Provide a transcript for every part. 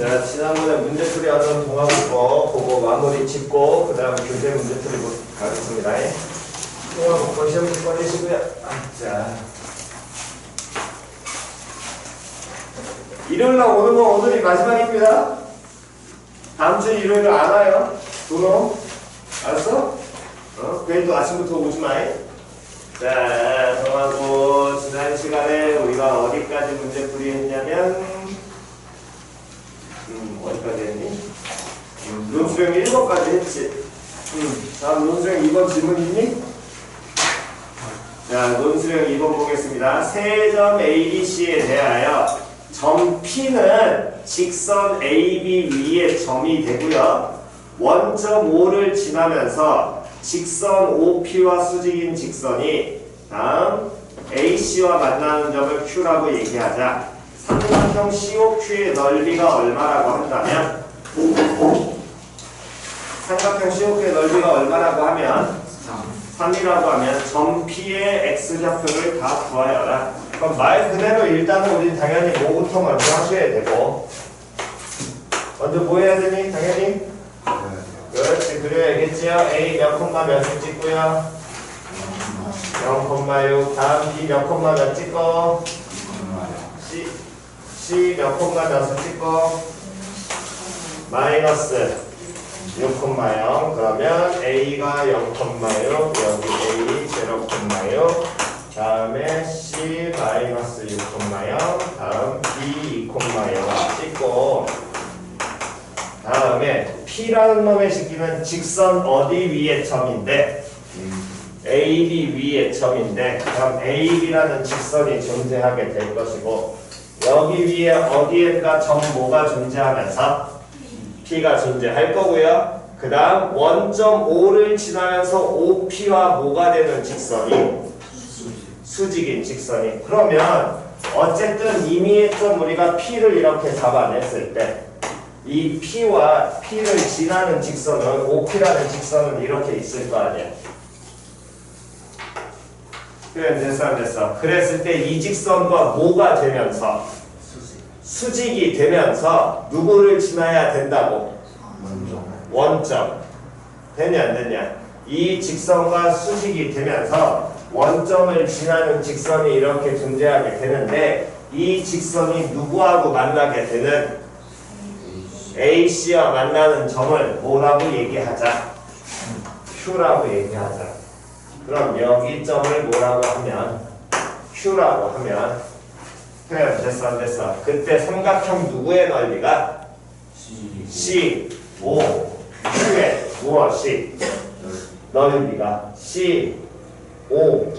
자, 지난번에 문제풀이 하던 동화국어 그거 마무리 짓고 그 다음에 교재 문제풀이 가겠습니다. 동화국어 시험 꺼내시고요. 자, 일요일날 오는 건 오늘이 마지막입니다. 다음 주 일요일을 안 와요. 도로 알았어? 괜히 또 아침부터 오지 마. 자, 동화국 지난 시간에 우리가 어디까지 문제풀이 했냐면 어디까지 했니? 논수령 1번까지 했지. 다음 논수령 2번 질문 있니? 자, 논수령 2번 보겠습니다. 세 점 ABC에 대하여 점 P는 직선 AB 위에 점이 되고요. 원점 O를 지나면서 직선 OP와 수직인 직선이 다음 AC와 만나는 점을 Q라고 얘기하자. 삼각형 COQ의 넓이가 얼마라고 한다면 삼각형 COQ의 넓이가 얼마라고 하면 3이라고 하면 점 P의 X좌표를 다 구하여라. 그럼 말 그대로 일단은 우리 당연히 뭐부터 먼저 하셔야 되고 먼저 뭐 해야 되니? 당연히 그렇지 그려야겠지요. A 몇 콤마 몇을 찍고요 0,6 다음 B 몇 콤마 몇 찍고 C 몇 콤마 몇을 찍고 마이너스 6,0 그러면 A가 0,6 여기 A 0,6 다음에 C 마이너스 6,0 다음 B 2,0 찍고 다음에 P라는 놈의 시기는 직선 어디 위에 점인데 AB 위에 점인데 그럼 AB라는 직선이 존재하게 될 것이고 여기 위에 어디엔가 점 뭐가 존재하면서 P가 존재할 거고요. 그 다음 원점 O를 지나면서 OP와 뭐가 되는 직선이 수직인 직선이 그러면 어쨌든 이미 좀 우리가 P를 이렇게 잡아냈을 때 이 P와 P를 지나는 직선은 OP라는 직선은 이렇게 있을 거 아니야. 표현 됐어 안 됐어? 그랬을 때 이 직선과 뭐가 되면서 수직이 되면서 누구를 지나야 된다고? 원점. 됐냐 안 됐냐? 이 직선과 수직이 되면서 원점을 지나는 직선이 이렇게 존재하게 되는데 이 직선이 누구하고 만나게 되는 AC와 만나는 점을 뭐라고 얘기하자? Q라고 얘기하자. 그럼 여기 점을 뭐라고 하면 Q라고 하면 표현 됐어 안 됐어? 그때 삼각형 누구의 넓이가? C, O, Q의 무엇이? 넓이가 C, O,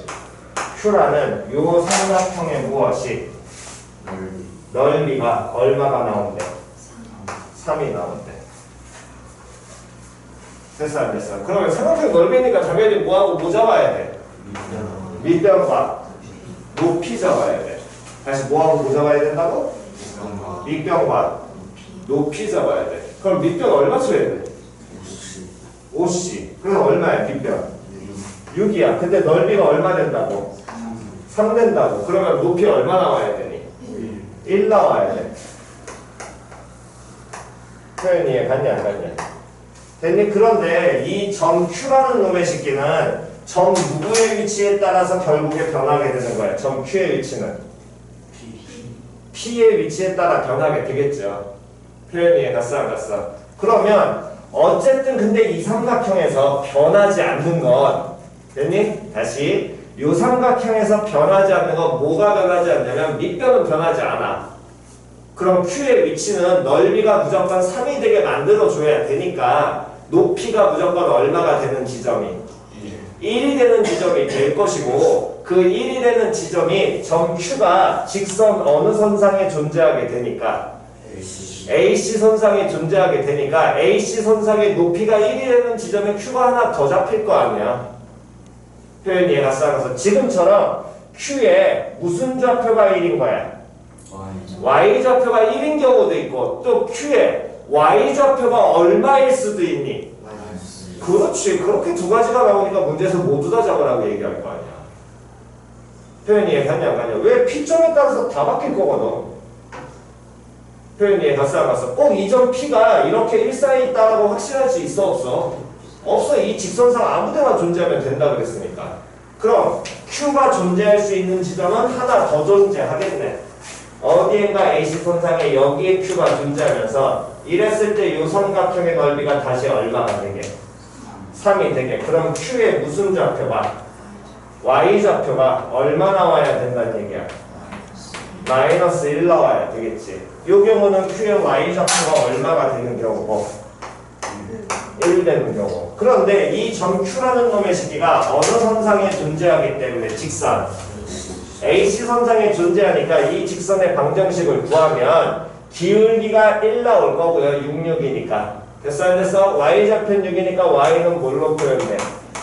Q라는 요 삼각형의 무엇이? 넓이가 얼마가 나온대? 3이 나온대. 됐어 안 됐어? 그러면 삼각형 넓이니까 당연히 뭐하고 뭐 잡아야 돼? 밑변과 높이 잡아야 돼. 다시 뭐하고 뭐 잡아야 된다고? 밑변과 높이 잡아야 돼. 그럼 밑변 얼마 쳐야 돼? 5C. 그래서 얼마야 밑변? 6이야. 근데 넓이가 얼마 된다고? 3 된다고. 그러면 높이 얼마 나와야 되니? 1 나와야 돼. 표현이 이해 갔냐 안 갔냐? 됐니? 그런데 이 점 Q라는 놈의 식기는 점 누구의 위치에 따라서 결국에 변하게 되는 거야. 점 Q의 위치는 P의 위치에 따라 변하게 되겠죠. 표현이 이해 갔어 안 갔어? 그러면 어쨌든 근데 이 삼각형에서 변하지 않는 건 됐니? 다시 이 삼각형에서 변하지 않는 건 뭐가 변하지 않냐면 밑변은 변하지 않아. 그럼 Q의 위치는 넓이가 무조건 3이 되게 만들어줘야 되니까 높이가 무조건 얼마가 되는 지점이? 1이 되는 지점이 될 것이고 그 1이 되는 지점이 점 Q가 직선 어느 선상에 존재하게 되니까 AC 선상에 존재하게 되니까 AC 선상의 높이가 1이 되는 지점에 Q가 하나 더 잡힐 거 아니야. 표현 이해가 쌓아서 지금처럼 Q에 무슨 좌표가 1인 거야? Y좌표가 1인 경우도 있고 또 Q에 Y좌표가 얼마일 수도 있니? 그렇지. 그렇게 두 가지가 나오니까 문제에서 모두 다 적으라고 얘기할 거 아니야. 표현 이해가 갔냐 안 갔냐? 왜 P점에 따라서 다 바뀔 거거든. 표현 이해 갔어 안 갔어? 꼭 이 점 P가 이렇게 일상에 있다라고 확신할 수 있어 없어? 없어. 이 직선상 아무데나 존재하면 된다 그랬으니까. 그럼 Q가 존재할 수 있는 지점은 하나 더 존재하겠네. 어디엔가 A시선상에 여기에 Q가 존재하면서 이랬을 때 이 삼각형의 넓이가 다시 얼마가 되게? 3이 되게. 그럼 Q의 무슨 좌표가? Y좌표가 얼마 나와야 된다는 얘기야? 마이너스 1 나와야 되겠지. 이 경우는 Q의 Y좌표가 얼마가 되는 경우고 1 되는 경우. 그런데 이 점 Q라는 놈의 시기가 어느 선상에 존재하기 때문에 직선 AC선상에 존재하니까 이 직선의 방정식을 구하면 기울기가 1 나올 거고요. 6, 6이니까. 됐어 안 됐어? Y좌표는 6이니까 Y는 뭘로 표현돼?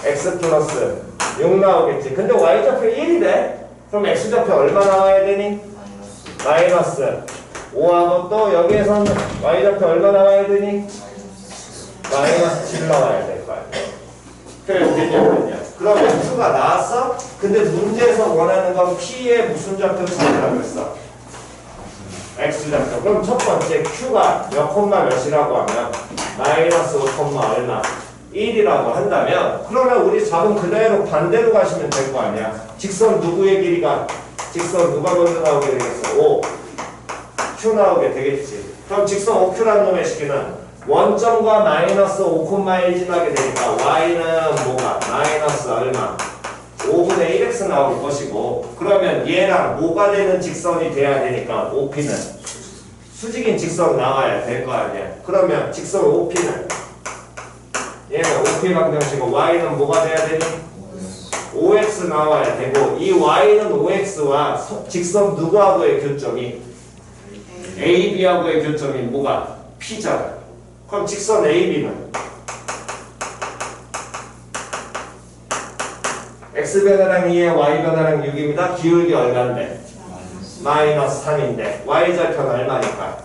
X 플러스 6 나오겠지. 근데 Y좌표 1이 돼? 그럼 X좌표 얼마 나와야 되니? 마이너스 5하고 또 여기에서는 Y좌표 얼마 나와야 되니? 마이너스 7 나와야 될 거야. 그래, 됐냐? 그러면 Q가 나왔어? 근데 문제에서 원하는 건 P의 무슨 좌표 찾으라고 했어? X좌표. 그럼 첫 번째 Q가 몇 콤마 몇이라고 하면 마이너스 5 콤마 얼마? 1이라고 한다면 그러면 우리 잡은 그대로 반대로 가시면 될 거 아니야. 직선 누구의 길이가? 직선 누가 먼저 나오게 되겠어? 5. Q 나오게 되겠지. 그럼 직선 5Q라는 놈의 시기는 원점과 마이너스 5,1 지나게 되니까 y는 뭐가? 마이너스 얼마? 5분의 1x 나올 것이고 그러면 얘랑 뭐가 되는 직선이 돼야 되니까 5p는 수직인 직선 나와야 될 거 아니야. 그러면 직선 5p는 얘는 5p 방정식이고 y는 뭐가 돼야 되니? 5x 나와야 되고 이 y는 5x와 직선 누구하고의 교점이? AB하고의 교점이 뭐가? P잖아. 그럼 직선 AB는 X변화랑 2에 Y변화랑 6입니다. 기울기 얼마인데? 마이너스 3인데 Y좌표는 얼마니까?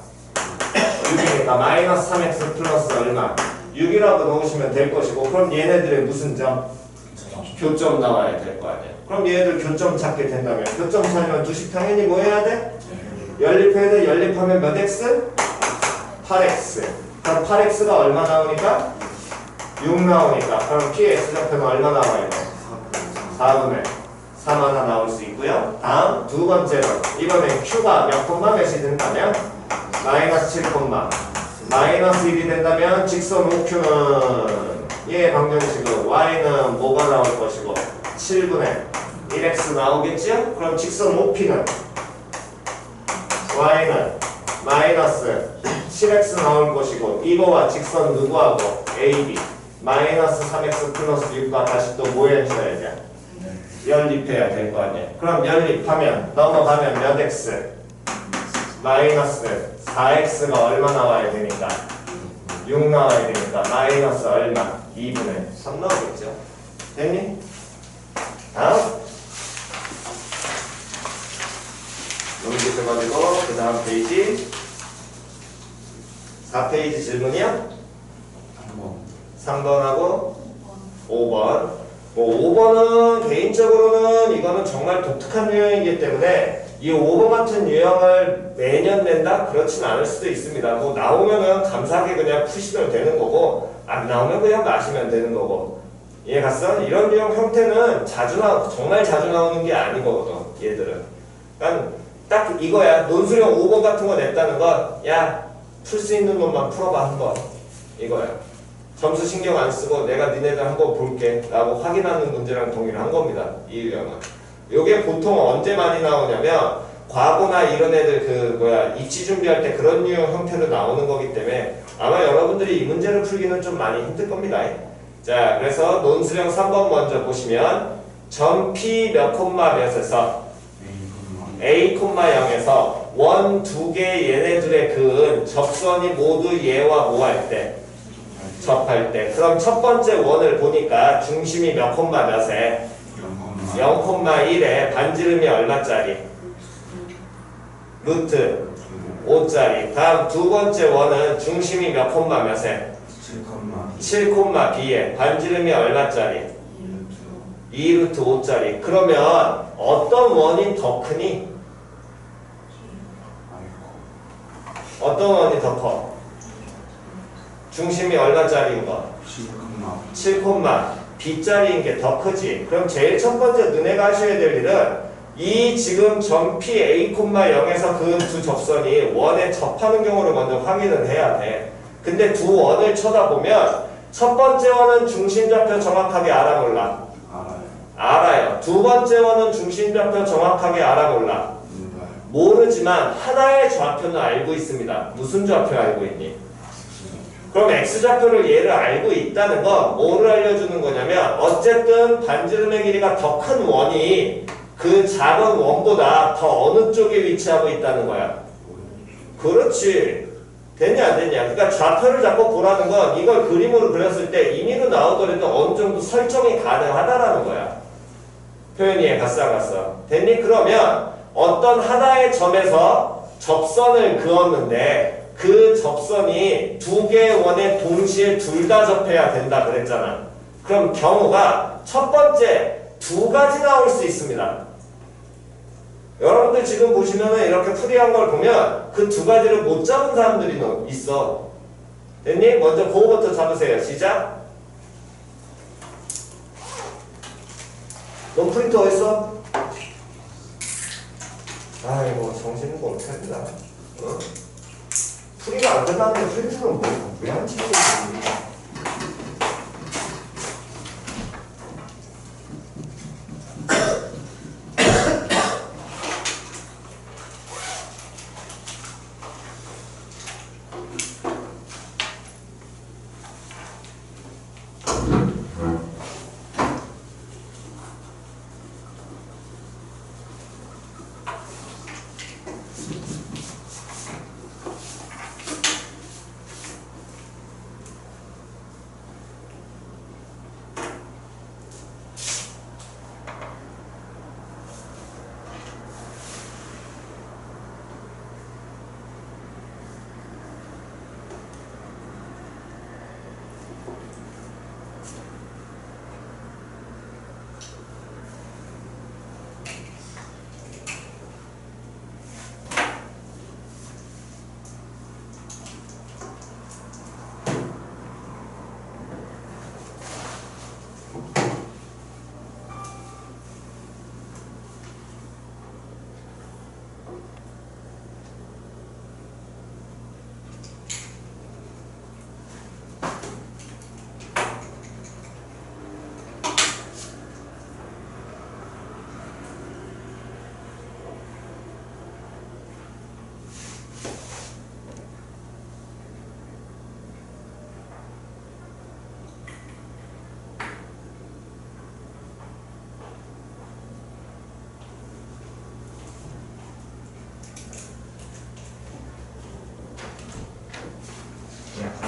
6이니까 마이너스 3X 플러스 얼마? 6이라고 넣으시면 될 것이고 그럼 얘네들의 무슨 점? 교점 나와야 될 거 아니야. 그럼 얘네들 교점 찾게 된다면 교점 찾으면 주식 당연히 뭐 해야 돼? 연립해야 돼. 연립하면 몇 X? 8X. 그럼 8x가 얼마 나오니까? 6 나오니까 그럼 P의 X좌표는 얼마 나와야 돼? 4분의 3 하나 나올 수 있고요. 다음 두 번째로 이번엔 Q가 몇 콤마 몇이 된다면? 마이너스 7 콤마 마이너스 1이 된다면 직선 5Q는 얘의 방정식은 Y는 뭐가 나올 것이고 7분의 1x 나오겠죠? 그럼 직선 5P는 Y는 마이너스 7x 나올 것이고 이거와 직선 누구하고? AB 마이너스 3x 플러스 6과 다시 또 뭐 해줘야 돼? 연립해야 될 거 아니야. 그럼 연립하면 넘어가면 몇 x? 마이너스 4x가 얼마 나와야 되니까? 6 나와야 되니까 마이너스 얼마? 2분의 3 나오겠죠? 됐니? 다음 넘기셔가지고 그 다음 페이지 4페이지 질문이야? 3번하고 5번. 뭐 5번은 개인적으로는 이거는 정말 독특한 유형이기 때문에 이 5번 같은 유형을 매년 낸다? 그렇진 않을 수도 있습니다. 뭐 나오면은 감사하게 그냥 푸시면 되는 거고 안 나오면 그냥 마시면 되는 거고. 이해 갔어? 이런 유형 형태는 정말 자주 나오는 게 아니거든 얘들은. 그러니까 딱 이거야. 논술형 5번 같은 거 냈다는 건 야 풀 수 있는 놈만 풀어봐 한번 이거야. 점수 신경 안 쓰고 내가 니네들 한번 볼게 라고 확인하는 문제랑 동일한 겁니다. 이 유형은. 요게 보통 언제 많이 나오냐면 과거나 이런 애들 입시 준비할 때 그런 유형 형태로 나오는 거기 때문에 아마 여러분들이 이 문제를 풀기는 좀 많이 힘들 겁니다. 자, 그래서 논술형 3번 먼저 보시면 점 P 몇 콤마 몇에서 A 콤마 0에서 원 두 개 얘네들의 그은 접선이 모두 얘와 뭐 할 때? 접할 때. 그럼 첫 번째 원을 보니까 중심이 몇 콤마 몇에? 0,1에 반지름이 얼마짜리? 루트 5짜리. 다음 두 번째 원은 중심이 몇 콤마 몇에? 7 콤마 B에 반지름이 얼마짜리? 2루트 5짜리. 그러면 어떤 원이 더 크니? 어떤 원이 더 커? 중심이 얼마짜리인 거? 7, B짜리인 게 더 크지. 그럼 제일 첫 번째 너네가 하셔야 될 일은 이 지금 점 P A, 0에서 그 두 접선이 원에 접하는 경우를 먼저 확인을 해야 돼. 근데 두 원을 쳐다보면 첫 번째 원은 중심좌표 정확하게 알아 몰라? 알아요. 두 번째 원은 중심좌표 정확하게 알아 몰라? 모르지만 하나의 좌표는 알고 있습니다. 무슨 좌표 알고 있니? 그럼 X좌표를 얘를 알고 있다는 건 뭐를 알려주는 거냐면 어쨌든 반지름의 길이가 더 큰 원이 그 작은 원보다 더 어느 쪽에 위치하고 있다는 거야. 그렇지. 됐냐 안 됐냐. 그러니까 좌표를 잡고 보라는 건 이걸 그림으로 그렸을 때 임의로 나오더라도 어느 정도 설정이 가능하다라는 거야. 표현이 갔어 안 갔어? 됐니? 그러면 어떤 하나의 점에서 접선을 그었는데 그 접선이 두 개의 원에 동시에 둘 다 접해야 된다 그랬잖아. 그럼 경우가 첫 번째 두 가지 나올 수 있습니다. 여러분들 지금 보시면은 이렇게 풀이한 걸 보면 그 두 가지를 못 잡은 사람들이 있어. 됐니? 먼저 그거부터 잡으세요. 시작. 너 프린터 어딨어? 아이고 정신은 뭐 어떻게 된다. 어? 풀이가 안 끝났는데 프린트는 왜 안 찍고 있니?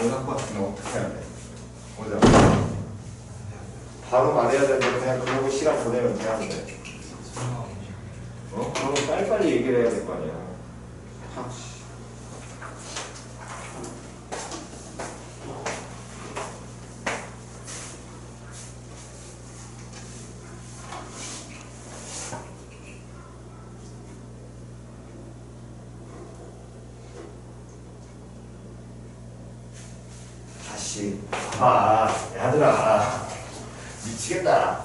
연락 받으면 어떻게 해야 돼? 보자. 바로 말해야 되는데 그냥 그러고 시간 보내면 돼. 안 돼. 그러면 빨리빨리 얘기를 해야 될 거 아니야. 다시 봐봐. 얘들아 미치겠다.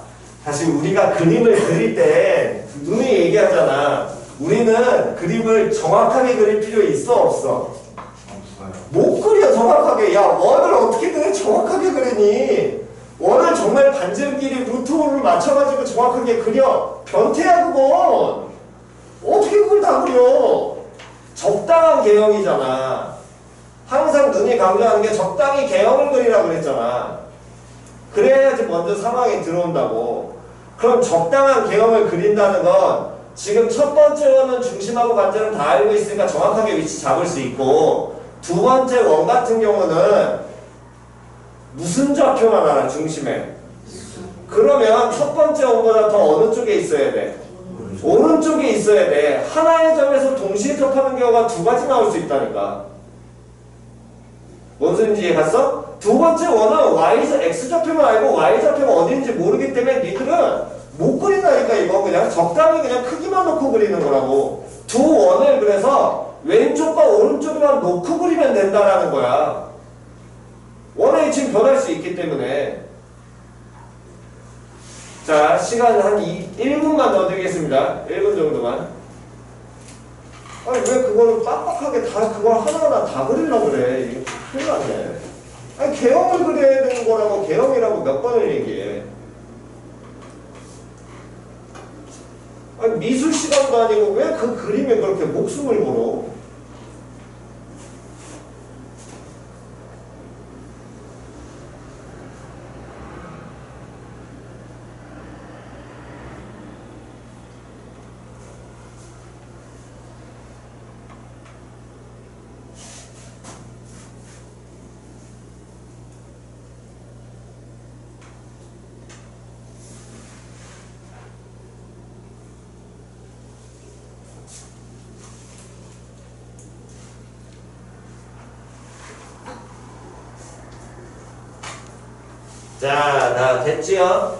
다시 우리가 그림을 그릴 때 눈이 얘기하잖아. 우리는 그림을 정확하게 그릴 필요 있어 없어? 없어요. 못 그려 정확하게. 야 원을 어떻게 그래 정확하게 그리니? 원을 정말 반지름 길이 루트를 맞춰가지고 정확하게 그려. 변태야 그건. 어떻게 그걸 다 그려? 적당한 개형이잖아. 항상 눈이 강조하는 게 적당히 개형을 그리라고 그랬잖아. 그래야지 먼저 상황이 들어온다고. 그럼 적당한 개형을 그린다는 건 지금 첫 번째 원은 중심하고 반지름 다 알고 있으니까 정확하게 위치 잡을 수 있고, 두 번째 원 같은 경우는 무슨 좌표만 알아 중심에? 그러면 첫 번째 원보다 더 어느 쪽에 있어야 돼? 오른쪽에 있어야 돼. 하나의 점에서 동시에 접하는 경우가 두 가지 나올 수 있다니까. 뭔 소린지 이해갔어? 두 번째 원은 X좌표만 알고 Y좌표가 어딘지 모르기 때문에 니들은 못 그린다니까. 이거 그냥 적당히 그냥 크기만 놓고 그리는 거라고. 두 원을 그래서 왼쪽과 오른쪽만 놓고 그리면 된다라는 거야. 원의 지금 변할 수 있기 때문에. 자, 시간 한 1분만 더 드리겠습니다. 1분 정도만. 아니, 왜 그거를 빡빡하게 다, 그걸 하나하나 다 그리려고 그래. 이게 큰일 났네. 아니, 개형을 그려야 되는 거라고, 개형이라고 몇 번을 얘기해. 아니, 미술 시간도 아니고 왜 그 그림에 그렇게 목숨을 걸어? 자, 나 됐지요?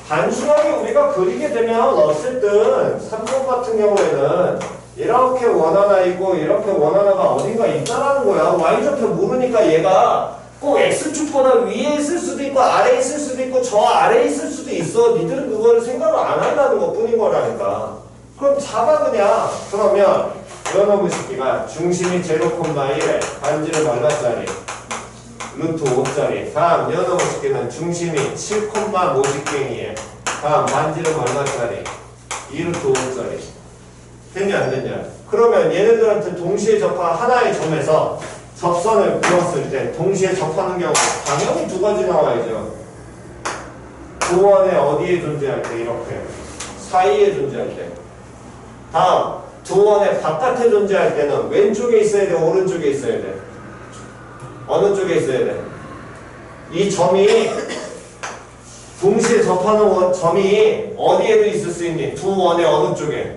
단순하게 우리가 그리게 되면 어쨌든 3번 같은 경우에는 이렇게 원하나 있고 이렇게 원하나가 어딘가 있다라는 거야. y좌표 모르니까 얘가 꼭 x축보다 위에 있을 수도 있고 아래에 있을 수도 있고 저 아래에 있을 수도 있어. 니들은 그거를 생각을 안 한다는 것 뿐인 거라니까. 그럼 잡아 그냥. 그러면 이런 식기가 중심이 0,1 반지름 얼마짜리? 루트 5짜리. 다음 연어 모식기는 중심이 7,5씩갱이에 다음 반지름 얼마짜리? 2루트 5짜리. 됐냐 안 됐냐? 그러면 얘네들한테 동시에 접한 하나의 점에서 접선을 그었을 때 동시에 접하는 경우 당연히 두 가지 나와야죠. 도원의 어디에 존재할 때? 이렇게 사이에 존재할 때. 다음 도원의 바깥에 존재할 때는 왼쪽에 있어야 돼? 오른쪽에 있어야 돼? 어느 쪽에 있어야 돼? 이 점이 동시에 접하는 점이 어디에도 있을 수 있니? 두 원의 어느 쪽에?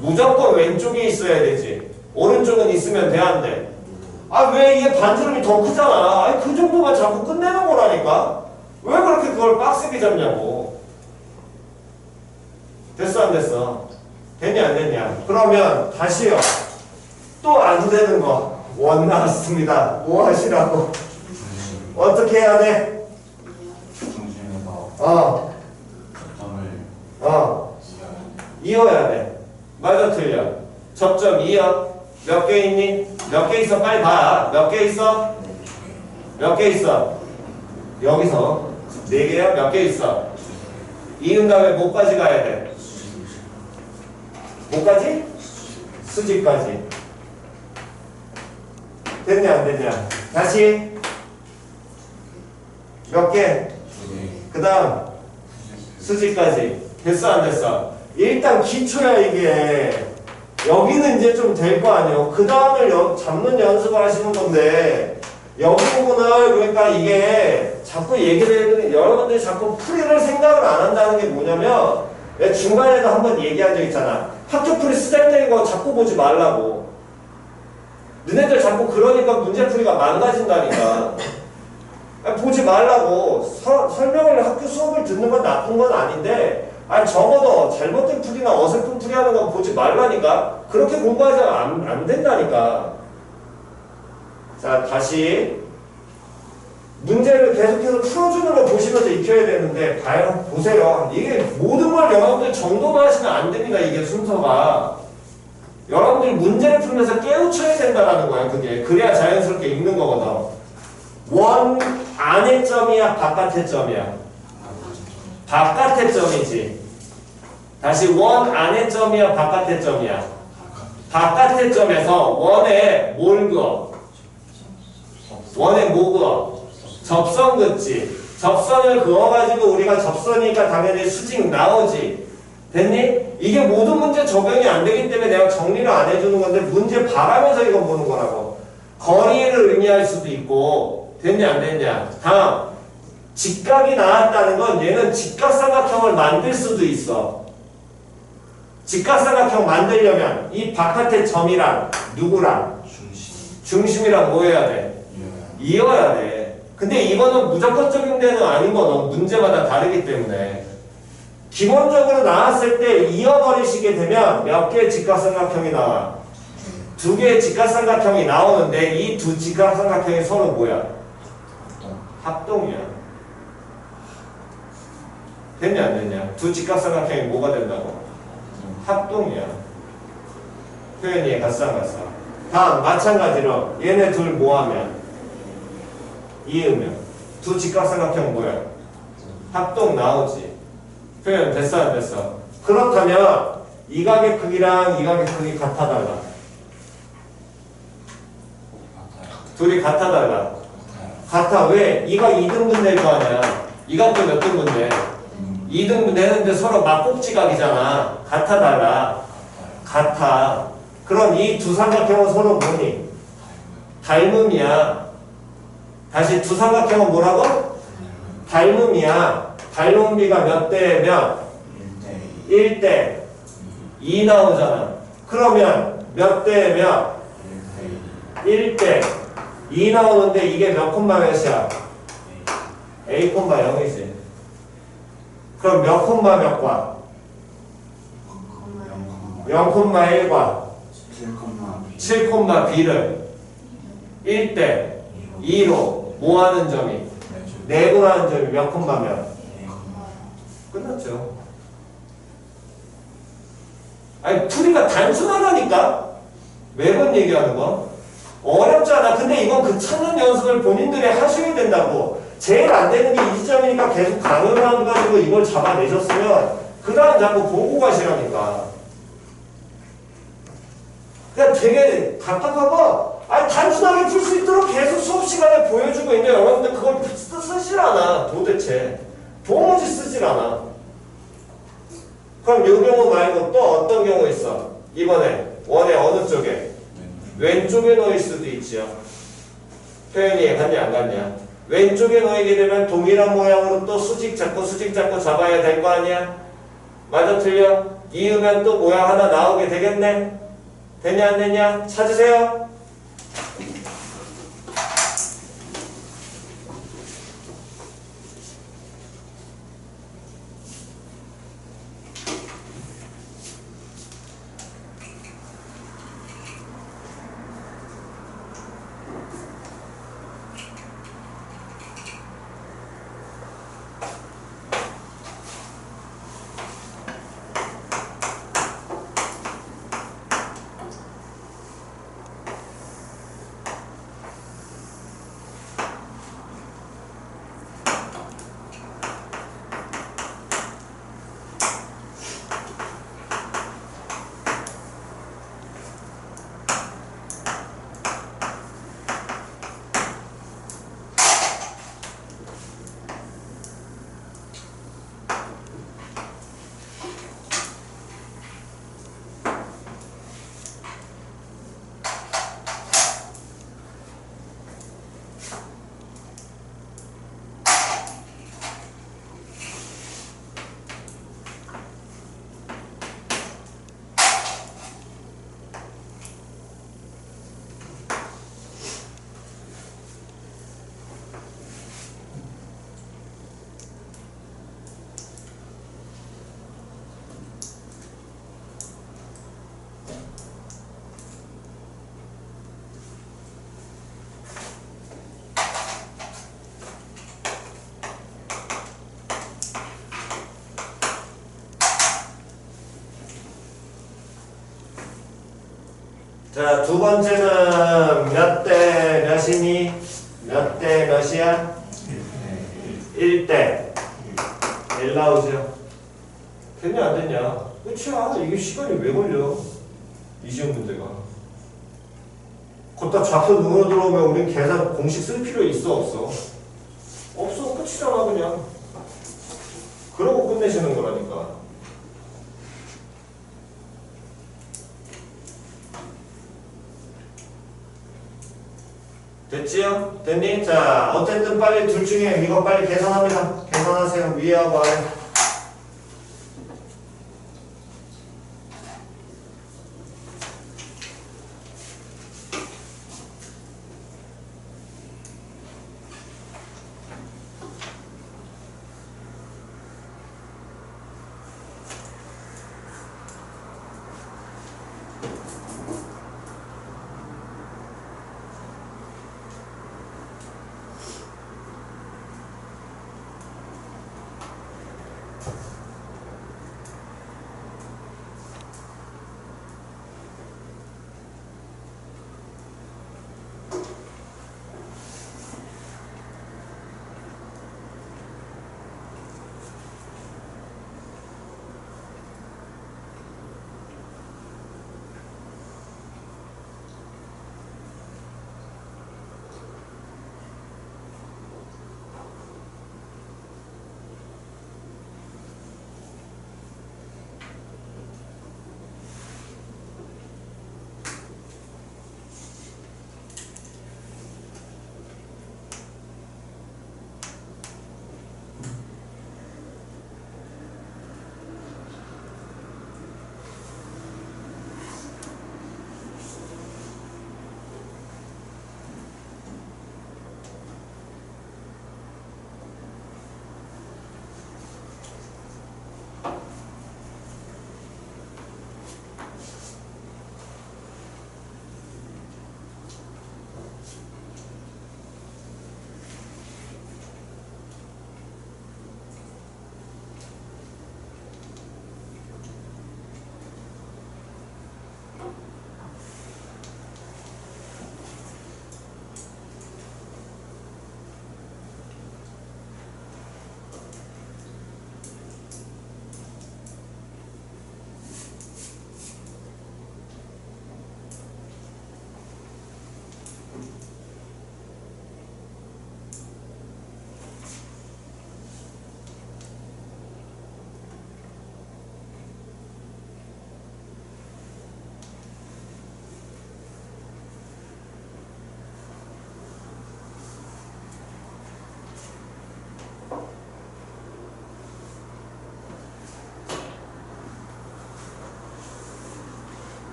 무조건 왼쪽에 있어야 되지. 오른쪽은 있으면 돼, 안 돼? 아, 왜 이게 반지름이 더 크잖아. 아니, 그 정도만 자꾸 끝내는 거라니까? 왜 그렇게 그걸 빡세게 잡냐고. 됐어, 안 됐어? 됐냐, 안 됐냐? 그러면 다시요. 또 안 되는 거. 원 나왔습니다. 뭐 하시라고? 어떻게 해야 돼? 중심에서 접점을 이어야 돼. 맞아 틀려? 접점 이어. 몇 개 있니? 몇 개 있어? 빨리 봐. 몇 개 있어? 몇 개 있어? 여기서 4개야? 몇 개 있어? 이은 다음에 뭐까지 가야 돼? 뭐까지? 수직까지. 됐냐 안 됐냐? 다시 몇 개? 그 다음 수직까지. 됐어 안 됐어? 일단 기초야 이게. 여기는 이제 좀 될 거 아니에요. 그 다음을 잡는 연습을 하시는 건데 여기 부분을 그러니까 이게 자꾸 얘기를 해도 여러분들이 자꾸 풀이를 생각을 안 한다는 게 뭐냐면 중간에도 한번 얘기한 적 있잖아. 학교 풀이 쓰잘데기 거 자꾸 보지 말라고. 너네들 자꾸 그러니까 문제풀이가 망가진다니까. 보지 말라고. 설명을 학교 수업을 듣는 건 나쁜 건 아닌데 아니 적어도 잘못된 풀이나 어설픈 풀이하는 건 보지 말라니까. 그렇게 공부하자면 안 된다니까. 자 다시 문제를 계속해서 풀어주는 거 보시면서 익혀야 되는데 과연 보세요. 이게 모든 걸 여러분들 정도만 하시면 안 됩니다. 이게 순서가. 여러분들이 문제를 풀면서 깨우쳐야 된다는 거야. 그게. 그래야 자연스럽게 읽는 거거든. 원 안의 점이야? 바깥의 점이야? 바깥의 점이지. 다시 원 안의 점이야? 바깥의 점이야? 바깥의 점에서 원에 뭘 그어? 원에 뭐 그어? 접선 긋지. 접선을 그어가지고 우리가 접선이니까 당연히 수직 나오지. 됐니? 이게 모든 문제 적용이 안 되기 때문에 내가 정리를 안 해주는 건데 문제 봐가면서 이거 보는 거라고. 거리를 의미할 수도 있고. 됐냐 안 됐냐? 다음 직각이 나왔다는 건 얘는 직각삼각형을 만들 수도 있어. 직각삼각형 만들려면 이 바깥의 점이랑 누구랑? 중심이랑 뭐 해야 돼? 이어야 돼. 근데 이거는 무조건적인 데는 아닌 거는 문제마다 다르기 때문에 기본적으로 나왔을 때 이어버리시게 되면 몇 개의 직각삼각형이 나와? 두 개의 직각삼각형이 나오는데 이 두 직각삼각형이 서로 뭐야? 합동이야. 됐냐 안 됐냐? 두 직각삼각형이 뭐가 된다고? 합동이야. 표현이 가쌍가쌍. 다음 마찬가지로 얘네 둘 뭐하면? 이으면 두 직각삼각형 뭐야? 합동 나오지. 표현 됐어 안 됐어? 그렇다면 이 각의 크기랑 이 각의 크기 같아 달라? 둘이 같아 달라? 같아. 왜? 이가 2등분 될 거 아니야. 이 각도 몇 등분 돼? 2등분 되는데 서로 막꼭지각이잖아. 같아 달라? 같아. 그럼 이 두 삼각형은 서로 뭐니? 닮음이야. 다시 두 삼각형은 뭐라고? 닮음이야. 닮음비가 몇 대 몇? 1대 2 나오잖아. 그러면 몇 대 몇? 1대 2 나오는데 이게 몇 콤마 몇이야? A 콤마 0이지. 그럼 몇 콤마 몇 과? 0 콤마 1과 7 콤마 B를 1대 2로 뭐하는 점이? 내분하는 점이 몇 콤마 몇? 끝났죠. 아니 풀이가 단순하다니까? 매번 얘기하는 거 어렵지 않아. 근데 이건 그 찾는 연습을 본인들이 하셔야 된다고. 제일 안 되는 게 이 지점이니까 계속 강요를 해가지고 이걸 잡아내셨으면 그 다음 자꾸 보고 가시라니까. 그냥 되게 답답하고 아니 단순하게 풀 수 있도록 계속 수업 시간에 보여주고 있는데 여러분들 그걸 쓰질 않아. 도대체 도무지 쓰질 않아. 그럼 이 경우 말고 또 어떤 경우 있어? 이번에 원의 어느 쪽에? 왼쪽에 놓일 수도 있지요. 표현이 갔냐 안 갔냐? 왼쪽에 놓이게 되면 동일한 모양으로 또 수직 잡고 잡아야 될 거 아니야? 맞아 틀려? 이으면 또 모양 하나 나오게 되겠네? 되냐 안 되냐? 찾으세요. 자, 두 번째는 몇 대 몇이니? 몇 대 몇이야? 1대 1 나오죠. 됐냐 안 됐냐? 끝이야. 이게 시간이 왜 걸려? 이 시험 문제가. 걷다 좌표 눈으로 들어오면 우린 계산 공식 쓸 필요 있어 없어? 없어. 끝이잖아 그냥. 그러고 끝내시는 거라니까. 됐지요? 됐니? 자, 어쨌든 빨리 둘 중에 이거 빨리 계산합니다. 계산하세요. 위하고 아래.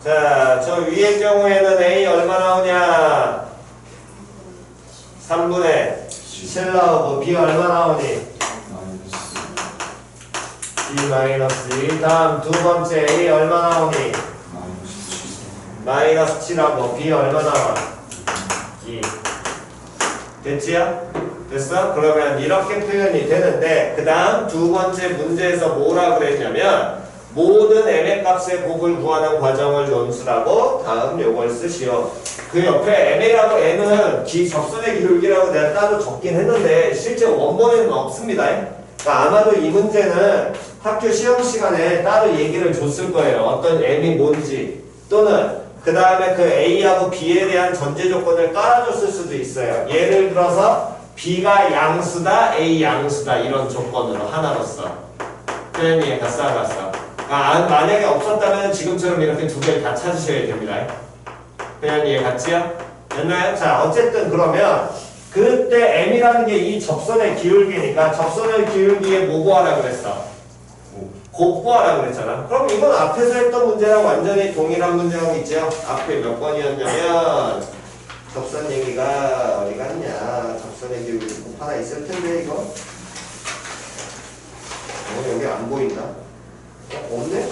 자, 저 위의 경우에는 A 얼마 나오냐? 3분의 7 나오고 B 얼마 나오니? B 마이너스 2. 다음 두 번째 A 얼마 나오니? 마이너스 7하고 B 얼마 나와? 2. 됐지요? 됐어? 그러면 이렇게 표현이 되는데 그 다음 두 번째 문제에서 뭐라 그랬냐면 모든 m의 값의 곱을 구하는 과정을 논술하고 다음 요걸 쓰시오. 그 옆에 m이라고 n은 접선의 기울기라고 내가 따로 적긴 했는데 실제 원본에는 없습니다. 그러니까 아마도 이 문제는 학교 시험 시간에 따로 얘기를 줬을 거예요. 어떤 m이 뭔지 또는 그 다음에 그 a하고 b에 대한 전제 조건을 깔아줬을 수도 있어요. 예를 들어서 b가 양수다, a 양수다 이런 조건으로 하나로서 표현이 갔어. 만약에 없었다면 지금처럼 이렇게 두 개를 다 찾으셔야 됩니다. 표현 이해 갔지요? 됐나요? 자, 어쨌든 그러면 그때 m이라는 게 이 접선의 기울기니까 접선의 기울기에 뭐 구하라 그랬어? 곱 구하라 그랬잖아. 그럼 이건 앞에서 했던 문제랑 완전히 동일한 문제가 있죠? 앞에 몇 번이었냐면 접선 얘기가 어디 갔냐? 접선의 기울기 곱 하나 있을 텐데 이거? 여기 안 보인다? 없네?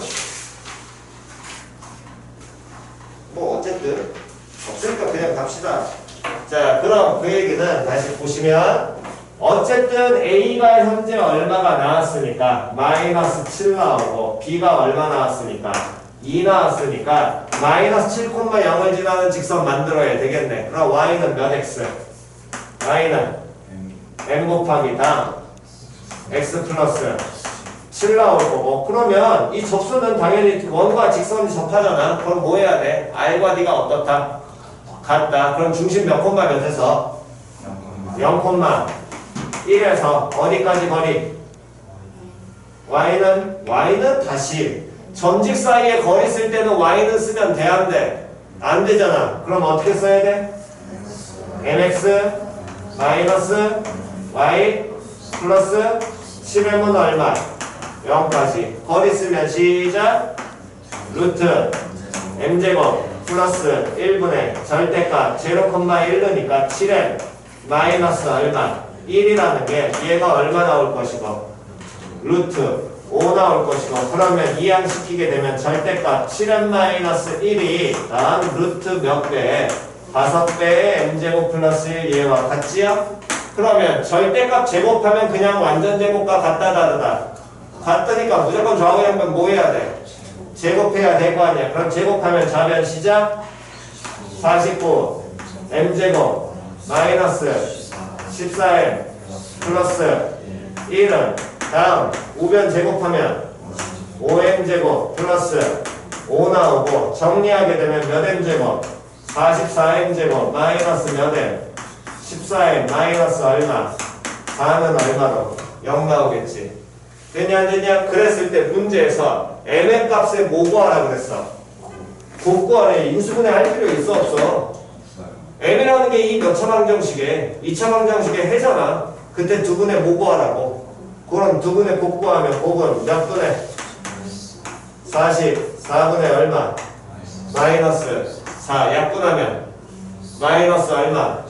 뭐 어쨌든 없으니까 그냥 갑시다. 자, 그럼 그 얘기는 다시 보시면 어쨌든 A가 현재 얼마가 나왔으니까 마이너스 7 나오고 B가 얼마 나왔으니까 2 나왔으니까 마이너스 7,0을 지나는 직선 만들어야 되겠네. 그럼 Y는 몇 X? Y는 M 곱하기 다음 X 플러스 7 나올 거고. 그러면 이 접선은 당연히 원과 직선이 접하잖아. 그럼 뭐 해야 돼? R과 D가 어떻다? 같다. 그럼 중심 몇 콤마 몇에서? 0,1에서 어디까지 거리? Y는 다시 점직 사이에 거리 쓸 때는 Y는 쓰면 돼, 안 돼? 안 되잖아. 그럼 어떻게 써야 돼? mx 마이너스 y 플러스 10m은 얼마? 0까지. 거리 쓰면 시작. 루트 m제곱 플러스 1분의 절대값 0,1이니까 7m 마이너스 얼마? 1이라는 게 얘가 얼마 나올 것이고 루트 5 나올 것이고 그러면 이항시키게 되면 절대값 7m 마이너스 1이 다음 루트 몇 배? 5배의 m제곱 플러스 1 얘와 같지요? 그러면 절대값 제곱하면 그냥 완전 제곱과 같다 다르다? 같으니까 무조건 좌우 양변 뭐 해야 돼? 제곱해야 될 거 아니야. 그럼 제곱하면 좌변 시작 49 m제곱 마이너스 14m 플러스 1은 다음 우변 제곱하면 5m제곱 플러스 5 나오고 정리하게 되면 몇 m제곱 44m제곱 마이너스 몇 m 14m 마이너스 얼마 4는 얼마로 0 나오겠지. 되냐 안 되냐? 그랬을 때 문제에서 m의 값에 뭐 구하라 그랬어? 곱 구하래. 인수분해 할 필요 있어 없어? m이라는 게 이 몇 차방정식에 2차방정식에 해잖아. 그때 두 분의 뭐 구하라고? 그럼 두 분의 곱 구하면 곱은 몇 분의? 44분의 얼마? 마이너스 4 약분하면 마이너스 얼마?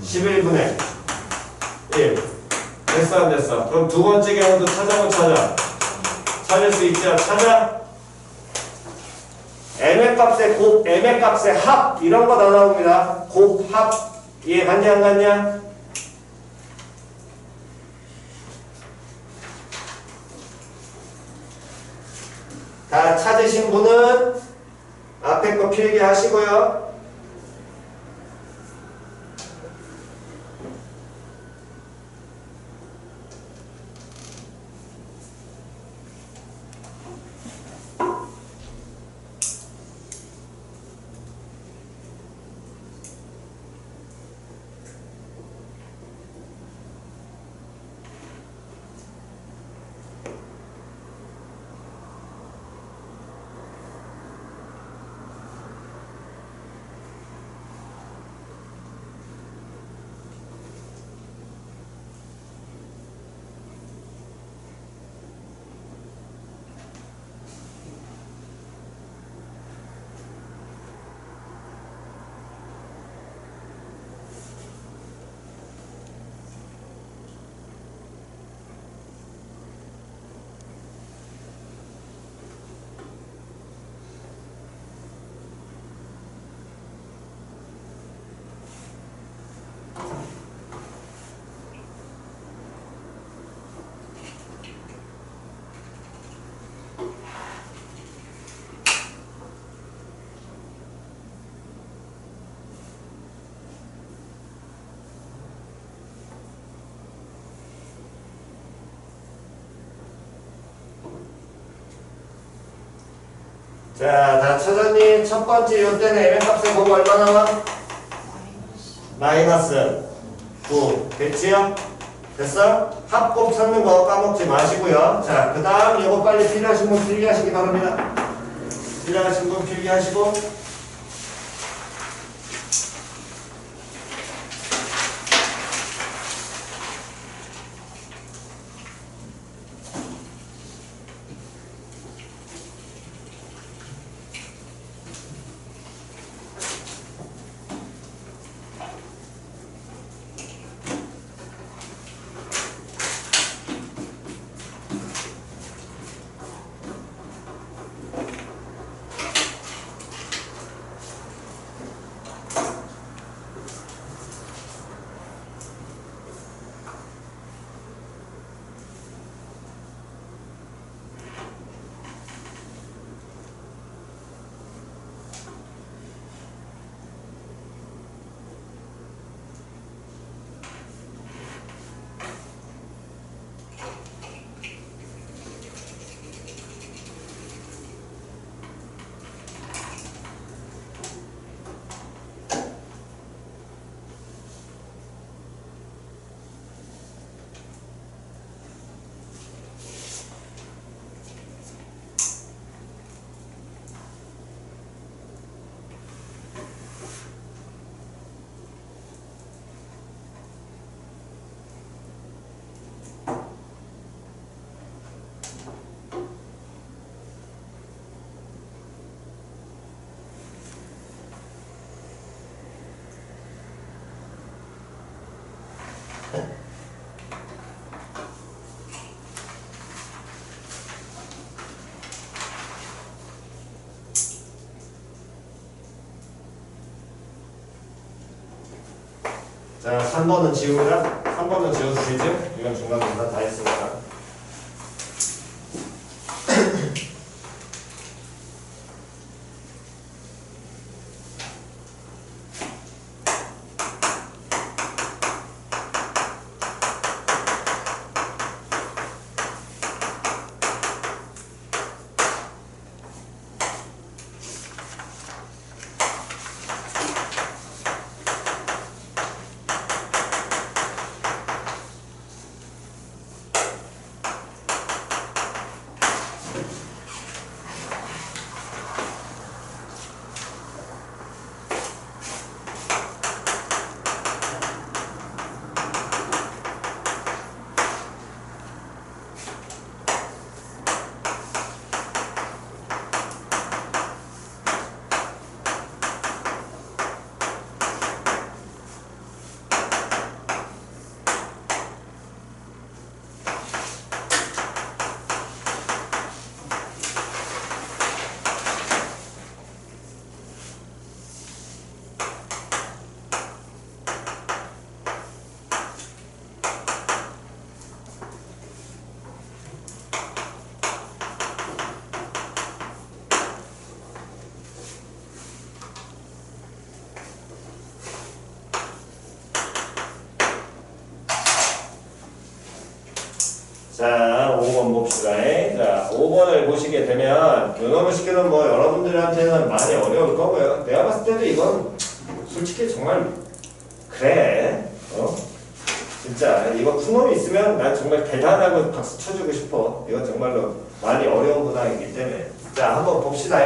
11분의 1 됐어 안 됐어? 그럼 두 번째 경우도 찾아보 찾아. 찾을 수 있죠? 찾아. m의 값에 곱, m의 값에 합 이런 거 다 나옵니다. 곱, 합 이해 갔냐 안 갔냐? 다 찾으신 분은 앞에 거 필기 하시고요. 자, 다 찾았니? 첫 번째 요 때는 mn값의 곱 얼마 나와? 마이너스 9 됐지요? 됐어? 합곱 찾는 거 까먹지 마시고요. 자, 그 다음 이거 빨리 필요하신 분 필기하시기 바랍니다. 필요하신 분 필기하시고. 자, 3번은 지우자. 3번은 지워도 되죠? 이건 중간 계산 다 했으니까. 자, 5번 봅시다. 자, 5번을 보시게 되면 요놈의 식기는 뭐 여러분들한테는 많이 어려울 거고요. 내가 봤을 때도 이건 솔직히 정말 그래. 진짜 이거 푼놈이 있으면 난 정말 대단하고 박수 쳐주고 싶어. 이건 정말로 많이 어려운 문항이기 때문에. 자, 한번 봅시다.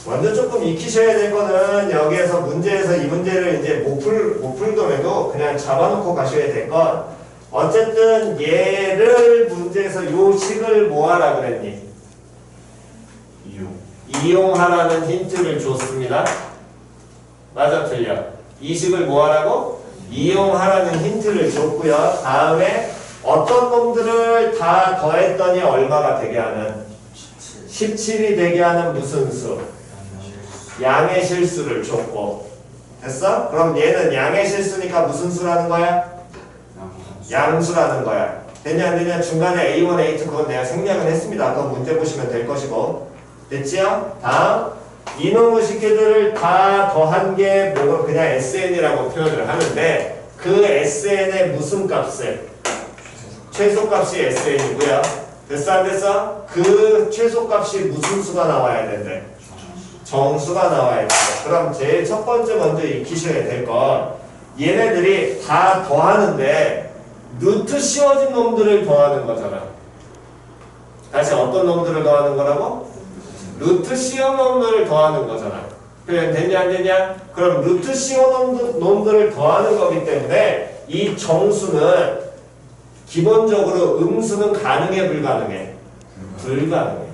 먼저 조금 익히셔야 될 거는 여기에서 문제에서 이 문제를 이제 못 풀더라도 그냥 잡아놓고 가셔야 될 건 어쨌든 얘를 문제에서 요 식을 뭐 하라 그랬니? 이용하라는 힌트를 줬습니다. 맞아 틀려? 이 식을 뭐 하라고? 이용하라는 힌트를 줬고요. 다음에 어떤 놈들을 다 더했더니 얼마가 되게 하는? 17이 되게 하는 무슨 수? 양의 실수를 줬고. 됐어? 그럼 얘는 양의 실수니까 무슨 수라는 거야? 양수라는 거야. 되냐 안 되냐? 중간에 A1, A2 그건 내가 생략을 했습니다. 그거 문제 보시면 될 것이고. 됐지요? 다음 이놈의 식기들을 다 더한 게 뭐가 그냥 SN이라고 표현을 하는데 그 SN의 무슨 값을? 최소값이 SN이고요. 됐어 안 됐어? 그 최소값이 무슨 수가 나와야 된대? 정수가 나와야 돼. 그럼 제일 첫 번째 먼저 익히셔야 될 건 얘네들이 다 더하는데 루트 씌워진 놈들을 더하는 거잖아. 다시 어떤 놈들을 더하는 거라고? 루트 씌워 놈들을 더하는 거잖아. 표현 됐냐 안 됐냐? 그럼 루트 씌워 놈들을 더하는 거기 때문에 이 정수는 기본적으로 음수는 가능해 불가능해? 불가능해.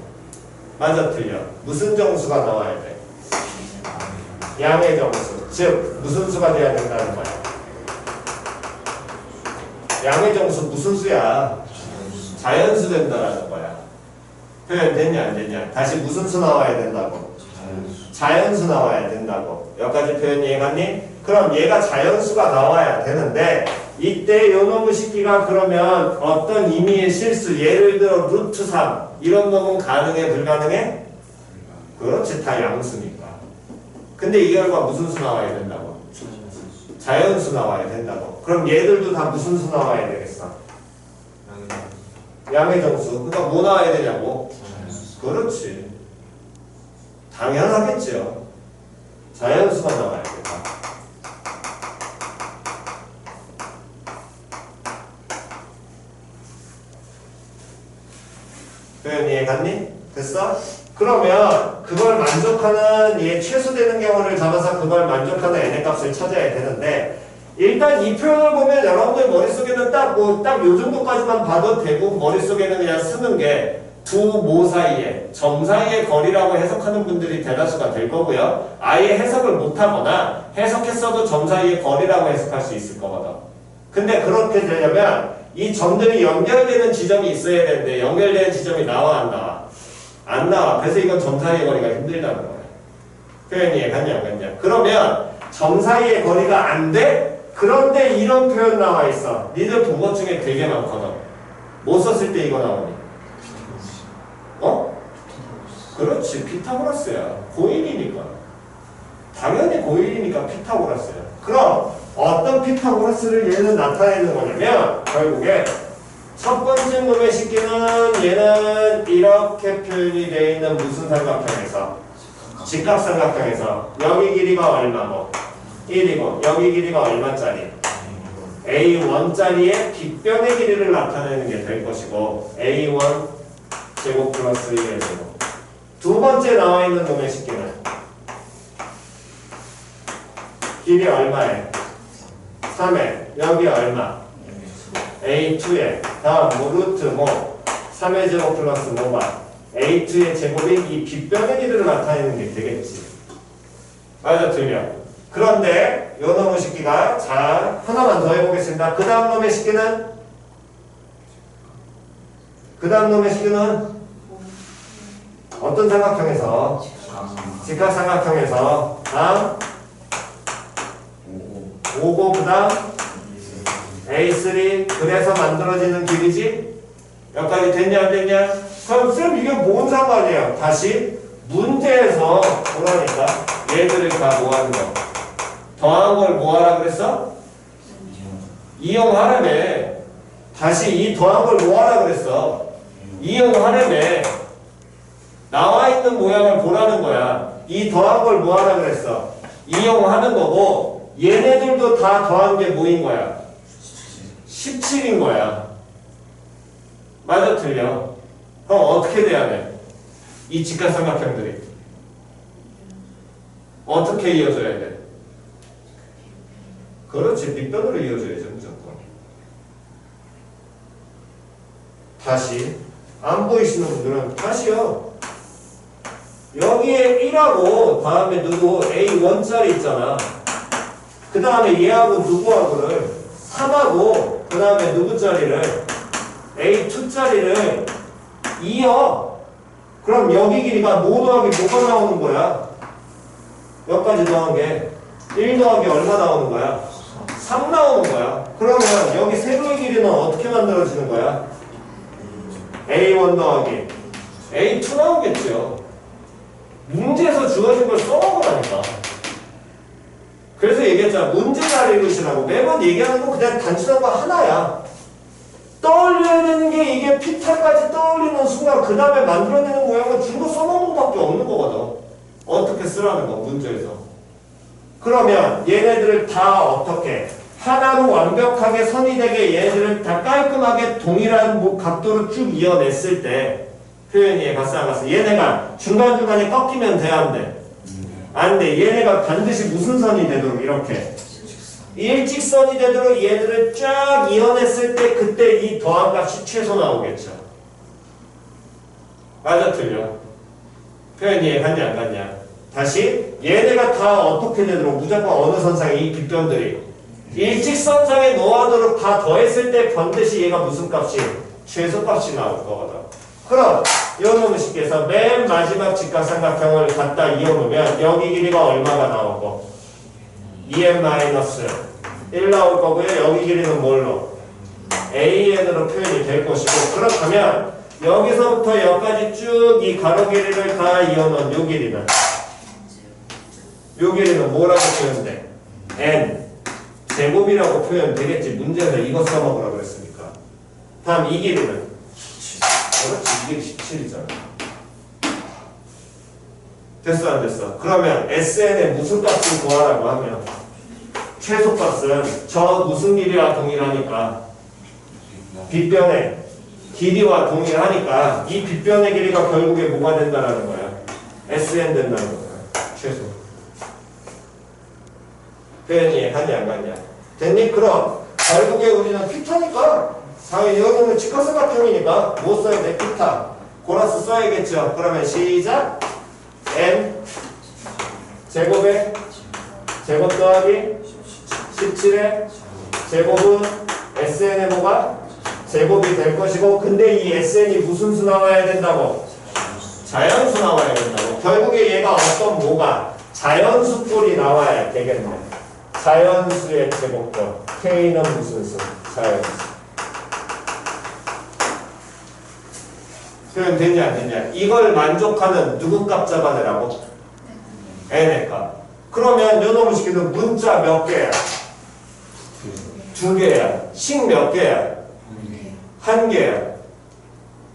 맞아 틀려? 무슨 정수가 나와야 돼? 양의 정수. 즉 무슨 수가 돼야 된다는 거야? 양의 정수 무슨 수야? 자연수 된다라는 거야. 표현 됐냐 안 됐냐? 다시 무슨 수 나와야 된다고? 자연수 나와야 된다고. 여기까지 표현 이해갔니? 그럼 얘가 자연수가 나와야 되는데 이때 요 놈의 식기가 그러면 어떤 의미의 실수, 예를 들어 루트 3 이런 놈은 가능해 불가능해? 그렇지, 다 양수니까. 근데 이 결과 무슨 수 나와야 된다고? 자연수 나와야 된다고. 그럼 얘들도 다 무슨 수 나와야 되겠어? 양의 정수. 그러니까 뭐 나와야 되냐고? 그렇지. 당연하겠죠. 자연수가 나와야 된다. 표현 이해갔니? 됐어? 그러면 그걸 만족하는 얘 최소되는 경우를 잡아서 그걸 만족하는 n의 값을 찾아야 되는데 일단 이 표현을 보면 여러분들 머릿속에는 딱 요 정도까지만 봐도 되고 머릿속에는 그냥 쓰는 게 두 모 사이에 점 사이의 거리라고 해석하는 분들이 대다수가 될 거고요. 아예 해석을 못하거나 해석했어도 점 사이의 거리라고 해석할 수 있을 거거든. 근데 그렇게 되려면 이 점들이 연결되는 지점이 있어야 되는데 연결되는 지점이 나와 안 나와? 안 나와. 그래서 이건 점 사이의 거리가 힘들다는 거야. 표현 이해갔냐 안 갔냐? 그러면 점 사이의 거리가 안 돼? 그런데 이런 표현 나와 있어. 니들 본 것 중에 되게 많거든. 뭐 썼을 때 이거 나오니? 어? 그렇지. 피타고라스야. 고일이니까. 당연히 고일이니까 피타고라스야. 그럼 어떤 피타고라스를 얘는 나타내는 거냐면 결국에 첫 번째 놈의 식기는 얘는 이렇게 표현이 되어 있는 무슨 삼각형에서 직각삼각형에서 여기 길이가 얼마고 1이고 여기 길이가 얼마짜리 A1짜리의 빗변의 길이를 나타내는 게 될 것이고 A1 제곱 플러스 1의 제곱. 두 번째 나와 있는 놈의 식기는 길이 얼마에? 3에 여기 얼마? A2에 다음 루트 뭐 3의 제곱 플러스 뭐가 A2의 제곱이 이 빗변의 길이를 나타내는 게 되겠지. 맞아 틀려. 그런데 요 놈의 식기가 자 하나만 더 해보겠습니다. 그 다음 놈의 식기는 어떤 삼각형에서? 직각삼각형에서 다음 5고 그 다음 A3 그래서 만들어지는 길이지? 여기까지 됐냐 안 됐냐? 그럼 쌤 이게 뭔 상관이에요? 다시 문제에서 그러니까 얘들을 다 뭐하는 거? 더한 걸 뭐하라 그랬어? 이용하라며. 다시 이 더한 걸 뭐하라 그랬어? 이용하라며. 나와 있는 모양을 보라는 거야. 이 더한 걸 뭐하라 그랬어? 이용하는 거고 얘네들도 다 더한 게 뭐인 거야? 17인 거야. 맞아 틀려? 그럼 어떻게 돼야 돼? 이 직각삼각형들이 어떻게 이어져야 돼? 그렇지, 빗변으로 이어져야죠 무조건. 다시 안 보이시는 분들은 다시요. 여기에 1하고 다음에 누구 A1짜리 있잖아. 그 다음에 얘하고 누구하고를 3하고 그 다음에 누구짜리를 A2짜리를 이어. 그럼 여기 길이가 뭐 더하기 뭐가 나오는 거야? 여기까지 더한 게 1 더하기 얼마 나오는 거야? 3 나오는 거야. 그러면 여기 세로의 길이는 어떻게 만들어지는 거야? A1 더하기 A2 나오겠죠. 문제에서 주어진 걸 써먹으라니까. 그래서 얘기했잖아. 문제 잘 읽으시라고. 매번 얘기하는 건 그냥 단순한 거 하나야. 떠올려야 되는 게 이게 피타까지 떠올리는 순간 그 다음에 만들어내는 모양은 준 거 써먹는 밖에 없는 거거든. 어떻게 쓰라는 거 문제에서. 그러면 얘네들을 다 어떻게 하나로 완벽하게 선이 되게 얘네들을 다 깔끔하게 동일한 각도로 쭉 이어냈을 때 표현이 갔어 안 갔어? 얘네가 중간중간에 꺾이면 돼 안 돼? 안 돼. 얘네가 반드시 무슨 선이 되도록 이렇게 일직선이 되도록 얘네를 쫙 이어냈을 때 그때 이 더한 값이 최소 나오겠죠. 맞아 틀려? 표현 이해갔냐 안 갔냐? 다시 얘네가 다 어떻게 되도록 무조건 어느 선상에 이 빗변들이 일직선상에 놓아도록 다 더했을 때 반드시 얘가 무슨 값이 최소값이 나올 거거든. 그럼 이어놓으면 쉽게 해서 맨 마지막 직각삼각형을 갖다 이어놓으면 여기 길이가 얼마가 나오고 2n-1 나올 거고요. 여기 길이는 뭘로? an으로 표현이 될 것이고 그렇다면 여기서부터 여기까지 쭉 이 가로 길이를 다 이어놓은 요 길이는 뭐라고 표현돼? n 제곱이라고 표현되겠지. 문제에서 이거 써먹으라고 했으니까. 다음 이 길이는 그렇지. 이 길이 17이잖아. 됐어 안 됐어? 그러면 SN의 무슨 값을 구하라고 하면 최소값은 저 무슨 길이와 동일하니까 빗변의 길이와 동일하니까 이 빗변의 길이가 결국에 뭐가 된다라는 거야? SN 된다는 거야. 최소. 표현이 갔냐 안 갔냐? 됐니? 그럼 결국에 우리는 피타니까 여기는 직각삼각형이니까 뭐 써야 돼? 피타. 골아서 써야겠죠. 그러면 시작. n 제곱에 제곱 더하기 17의 제곱은 SN의 뭐가? 제곱이 될 것이고 근데 이 SN이 무슨 수 나와야 된다고? 자연수 나와야 된다고. 결국에 얘가 어떤 뭐가? 자연수 꼴이 나와야 되겠네. 자연수의 제곱도 K는 무슨 수? 자연수. 표현 됐냐 안 됐냐? 이걸 만족하는 누구 값 잡아내라고? n의 값. 그러면 요놈을 시키는 문자 몇 개야? 두 개야. 식 몇 개야? 한 개야.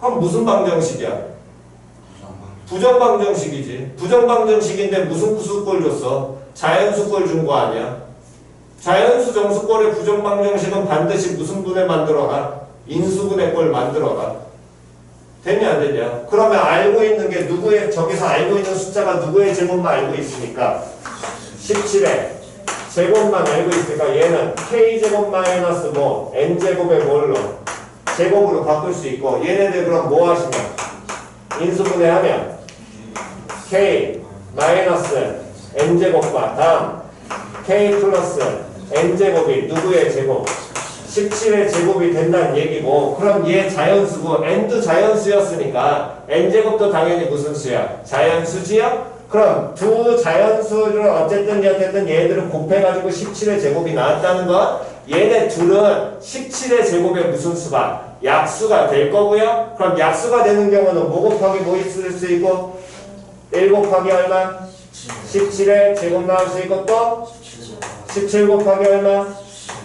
그럼 무슨 방정식이야? 부정방정식이지. 부정방정식인데 무슨 구수꼴 줬어? 자연수꼴 준 거 아니야? 자연수 정수꼴의 부정방정식은 반드시 무슨 분에 만들어가? 인수분의 꼴 만들어가. 됐냐 안 됐냐? 그러면 알고 있는 게 누구의 저기서 알고 있는 숫자가 누구의 제곱만 알고 있으니까 17의 제곱만 알고 있으니까 얘는 k제곱 마이너스 뭐 n제곱의 뭘로 제곱으로 바꿀 수 있고 얘네들 그럼 뭐 하시면 인수분해 하면 k 마이너스 n제곱과 다음 k 플러스 n제곱이 누구의 제곱 17의 제곱이 된다는 얘기고 그럼 얘 자연수고 n도 자연수였으니까 n제곱도 당연히 무슨 수야? 자연수지요? 그럼 두 자연수를 어쨌든 얘들은 곱해가지고 17의 제곱이 나왔다는 건 얘네 둘은 17의 제곱의 무슨 수가? 약수가 될 거고요. 그럼 약수가 되는 경우는 뭐 곱하기 뭐 있을 수 있고 1 곱하기 얼마? 17의 제곱 나올 수 있고 또 17 곱하기 얼마?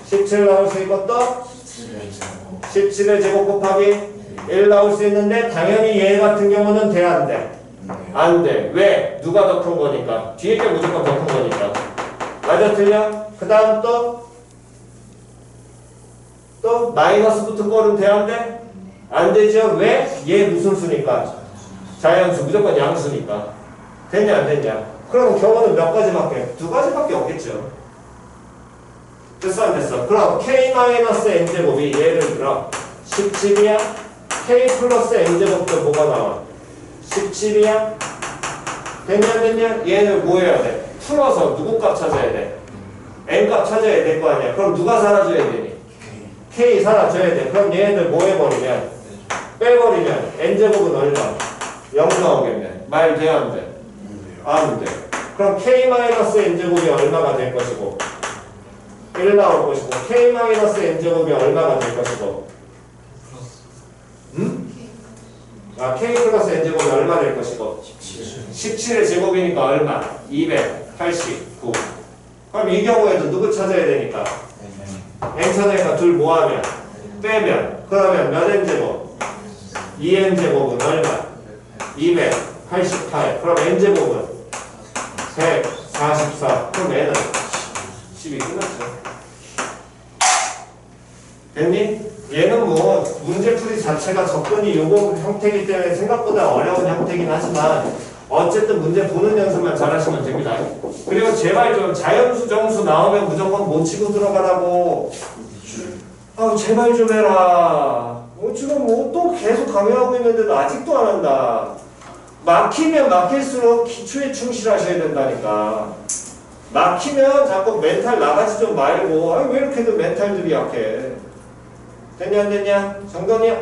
17 나올 수 있고 또 17의 제곱 곱하기 1 나올 수 있는데 당연히 얘 같은 경우는 돼 안 돼? 안 돼. 왜? 누가 더 큰 거니까. 뒤에 게 무조건 더 큰 거니까. 맞아 틀려? 그 다음 또 마이너스 붙은 거는 돼 안 돼? 안 되죠? 왜? 얘 무슨 수니까? 자연수 무조건 양수니까. 됐냐 안 됐냐? 그럼 경우는 몇 가지밖에? 두 가지밖에 없겠죠. 됐어 안 됐어? 그럼 k-n제곱이 예를 들어 17이야? k 플러스 n제곱도 뭐가 나와? 17이야? 됐냐 안 됐냐? 얘는 뭐 해야 돼? 풀어서 누구 값 찾아야 돼? n 값 찾아야 될 거 아니야. 그럼 누가 사라져야 되니? k 사라져야 돼. 그럼 얘네들 뭐 해버리면? 빼버리면 n제곱은 얼마? 0 나오겠네. 말 돼 안 돼? 안 돼. 그럼 k-n제곱이 얼마가 될 것이고 1 나올 것이고 k-n제곱이 얼마가 될 것이고 아, k 플러스 n제곱이 얼마 될 것이고 17의 제곱이니까 얼마? 289. 그럼 이 경우에도 누구 찾아야 되니까? n 찾아니까 둘 모하면 빼면 그러면 몇 n제곱? 2n제곱은 얼마? 288. 그럼 n제곱은 144. 그럼 얘는 12 끝났죠. 됐니? 얘는 뭐 문제풀이 자체가 접근이 요거 형태이기 때문에 생각보다 어려운 형태긴 하지만 어쨌든 문제 보는 연습만 잘하시면 됩니다. 그리고 제발 좀 자연수 정수 나오면 무조건 못 치고 들어가라고. 아 제발 좀 해라. 지금 뭐 또 계속 강요하고 있는데도 아직도 안 한다. 막히면 막힐수록 기초에 충실하셔야 된다니까. 막히면 자꾸 멘탈 나가지 좀 말고 왜 이렇게도 멘탈들이 약해. 됐냐 안 됐냐? 정돈이야?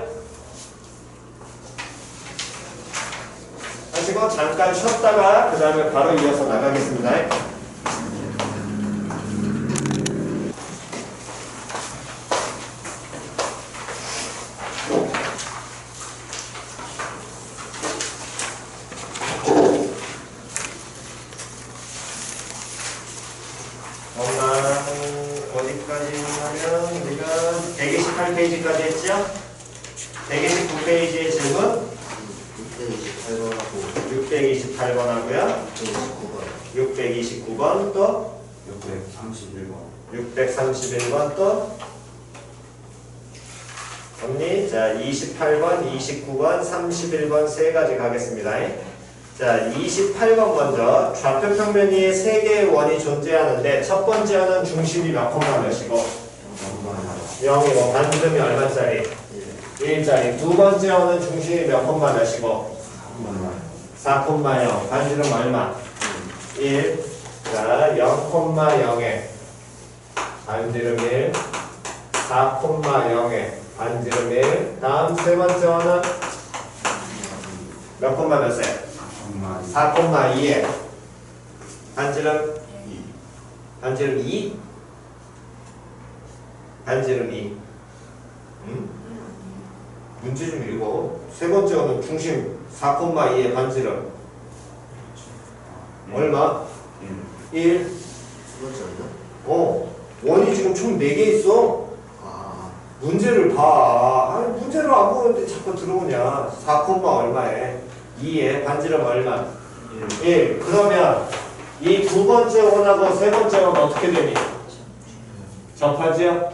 하시고 잠깐 쉬었다가 그 다음에 바로 이어서 나가겠습니다. 어디까지 하면 우리가 128페이지까지 했죠? 129페이지의 질문 628번 하고요. 629번 또 631번 또 언니 자 28번, 29번, 31번 세 가지 가겠습니다. 자 28번 먼저 좌표 평면 위에 세 개의 원이 존재하는데 첫 번째 원은 중심이 몇 콤마 몇이고 0이고 반지름이 얼마짜리? 1짜리. 두 번째 원은 중심이 몇 콤마 몇이고 4,0 반지름 얼마? 1. 자 0,0에 반지름 1 4,0에 반지름 1. 다음 세 번째 원은 몇 콤마 몇 세? 4,2에 반지름 2? 반지름 2. 문제 좀 읽어. 세 번째 원은 중심 4,2에 반지름 얼마? 1. 원이 지금 총 4개 있어. 문제를 봐. 아니 문제를 안 보는데 자꾸 들어오냐. 4, 얼마에 2에 반지름 얼마? 1. 그러면 이 두 번째 원하고 세 번째 원 어떻게 되니? 접하지요?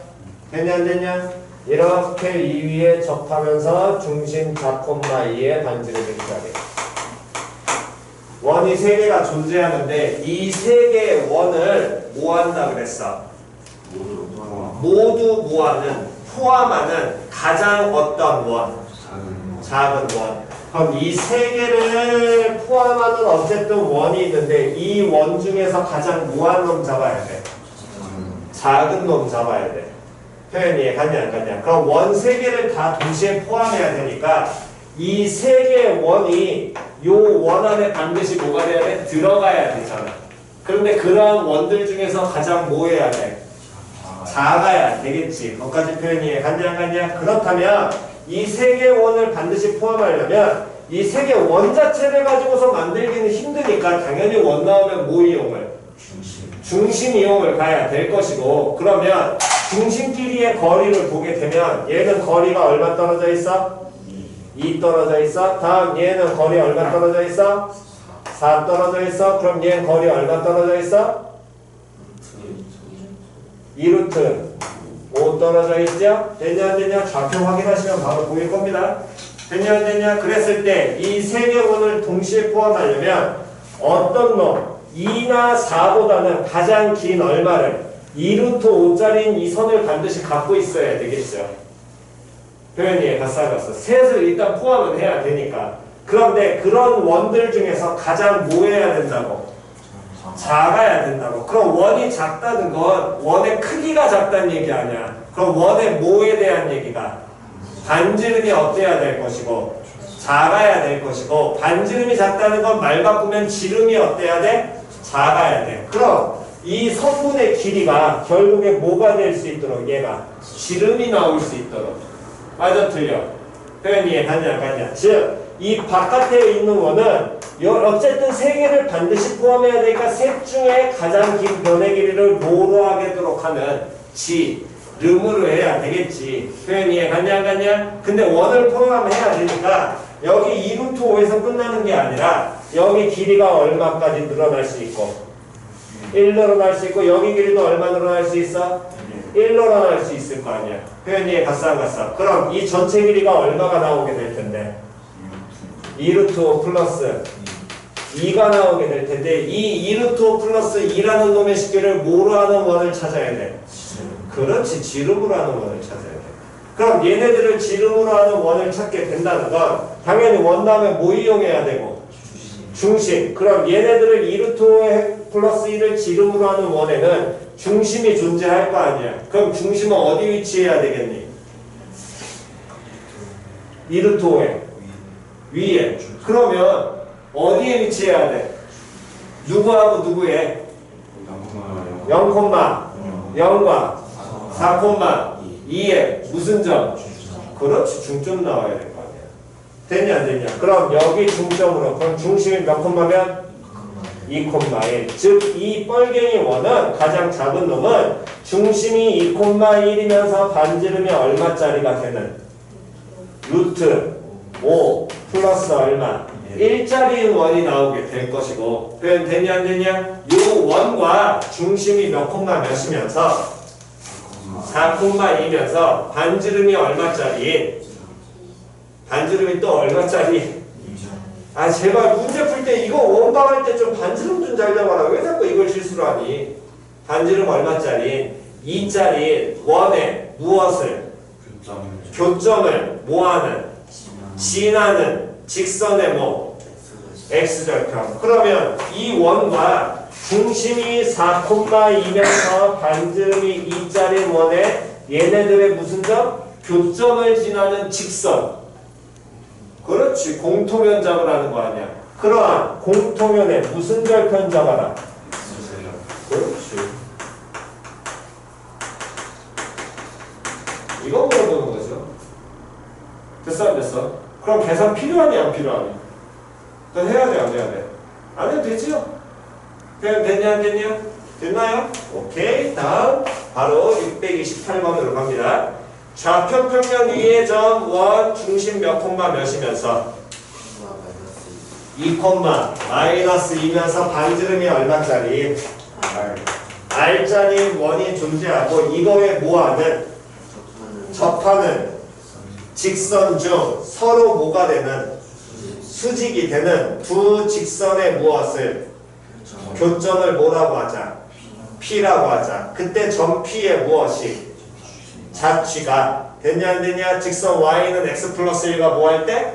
됐냐 안 됐냐? 이렇게 이 위에 접하면서 중심 4,2에 반지름 1짜리. 원이 3개가 존재하는데 이 3개의 원을 뭐 한다 그랬어? 모두 모아는 포함하는 가장 어떤 원? 작은 원. 그럼 이 3개를 포함하는 어쨌든 원이 있는데 이 원 중에서 가장 무한 놈 잡아야 돼. 작은 놈 잡아야 돼. 표현이 갔냐 안 갔냐? 그럼 원 3개를 다 동시에 포함해야 되니까 이 3개의 원이 요 원 안에 반드시 뭐가 돼야 돼? 들어가야 되잖아. 그런데 그러한 원들 중에서 가장 뭐 해야 돼? 작아야 되겠지. 거기까지 표현이 갔냐 안 갔냐? 그렇다면 이 3개의 원을 반드시 포함하려면 이 3개 원 자체를 가지고서 만들기는 힘드니까 당연히 원 나오면 뭐 이용을? 중심 이용을 가야 될 것이고 그러면 중심끼리의 거리를 보게 되면 얘는 거리가 얼마 떨어져 있어? 2 떨어져 있어. 다음 얘는 거리 얼마 떨어져 있어? 4 떨어져 있어. 그럼 얘는 거리 얼마 떨어져 있어? 2루트 5 떨어져 있죠? 됐냐 안 됐냐? 좌표 확인하시면 바로 보일 겁니다. 됐냐 안 됐냐? 그랬을 때 이 3개 원을 동시에 포함하려면 어떤 놈? 2나 4보다는 가장 긴 얼마를 2루트 5짜리인 이 선을 반드시 갖고 있어야 되겠죠. 표현이 가싸갔어. 셋을 일단 포함은 해야 되니까. 그런데 그런 원들 중에서 가장 뭐 해야 된다고? 작아야 된다고. 그럼 원이 작다는 건 원의 크기가 작다는 얘기 아니야. 그럼 원의 뭐에 대한 얘기가? 반지름이 어때야 될 것이고 작아야 될 것이고 반지름이 작다는 건 말 바꾸면 지름이 어때야 돼? 작아야 돼. 그럼 이 선분의 길이가 결국에 뭐가 될 수 있도록 얘가 지름이 나올 수 있도록 맞아 틀려? 표현이 갔냐 갔냐. 즉 이 바깥에 있는 원은 어쨌든 3개를 반드시 포함해야 되니까 셋 중에 가장 긴 변의 길이를 뭐로 하게도록 하는 지름으로 해야 되겠지. 표현이 갔냐 갔냐. 근데 원을 포함해야 되니까 여기 2루트 5에서 끝나는 게 아니라 여기 길이가 얼마까지 늘어날 수 있고 1 늘어날 수 있고 여기 길이도 얼마 늘어날 수 있어? 1 늘어날 수 있을 거 아니야. 표현이 같어 안 같어? 그럼 이 전체 길이가 얼마가 나오게 될 텐데 2루트 5 플러스 2가 나오게 될 텐데 이 2루트 5 플러스 2라는 놈의 식기를 뭐로 하는 원을 찾아야 돼? 그렇지, 지름으로 하는 원을 찾아야 돼. 그럼 얘네들을 지름으로 하는 원을 찾게 된다는 건 당연히 원 다음에 뭐 이용해야 되고? 중심. 그럼 얘네들을 2루트 5 플러스 1을 지름으로 하는 원에는 중심이 존재할 거 아니야. 그럼 중심은 어디 위치해야 되겠니? 2루트 5에 위에. 그러면 어디에 위치해야 돼? 누구하고 누구에? 0,0과 4,2에 무슨 점? 그렇지, 중점 나와야 될 거 아니야. 됐냐 안 됐냐? 그럼 여기 중점으로 그럼 중심이 몇 콤마면? 2,1. 즉 이 뻘갱이 원은 가장 작은 놈은 중심이 2,1이면서 반지름이 얼마짜리가 되는? 루트 5 플러스 얼마? 1짜리 원이 나오게 될 것이고 표현 되냐 안 되냐? 요 원과 중심이 몇 콤마 몇이면서 4,2면서 반지름이 얼마짜리? 반지름이 또 얼마짜리? 아 제발 문제 풀 때 이거 원방할 때 좀 반지름 좀 잘 잡아라. 왜 자꾸 이걸 실수로 하니? 반지름 얼마짜리? 2짜리 원에 무엇을? 교점을 뭐하는? 지나는 직선의 뭐? x절편. 그러면 이 원과 중심이 4,2면서 반지름이 2짜리 원에 얘네들의 무슨 점? 교점을 지나는 직선. 그렇지, 공통면 잡으라는 거 아니야. 그러한 공통면에 무슨 절편 잡아라? 그렇지. 이거 물어보는 거죠. 됐어 안 됐어? 그럼 계산 필요하니 안 필요하니? 너 해야 돼 안 해야 돼? 안 해도 되지요? 그냥 됐냐 안 됐냐? 됐나요? 오케이. 다음 바로 628번으로 갑니다. 좌표 평면 위의 점 원 중심 몇 콤마 몇이면서 2 마이너스 2면서 반지름이 얼마짜리? R짜리 원이 존재하고 이거에 뭐하는? 접하는 직선 중 서로 뭐가 되는? 수직이 되는 두 직선의 무엇을? 교점을 뭐라고 하자? P라고 하자. 그때 점 P의 무엇이? 자취가 됐냐 안 됐냐? 직선 y는 x 플러스 1과 뭐 할 때?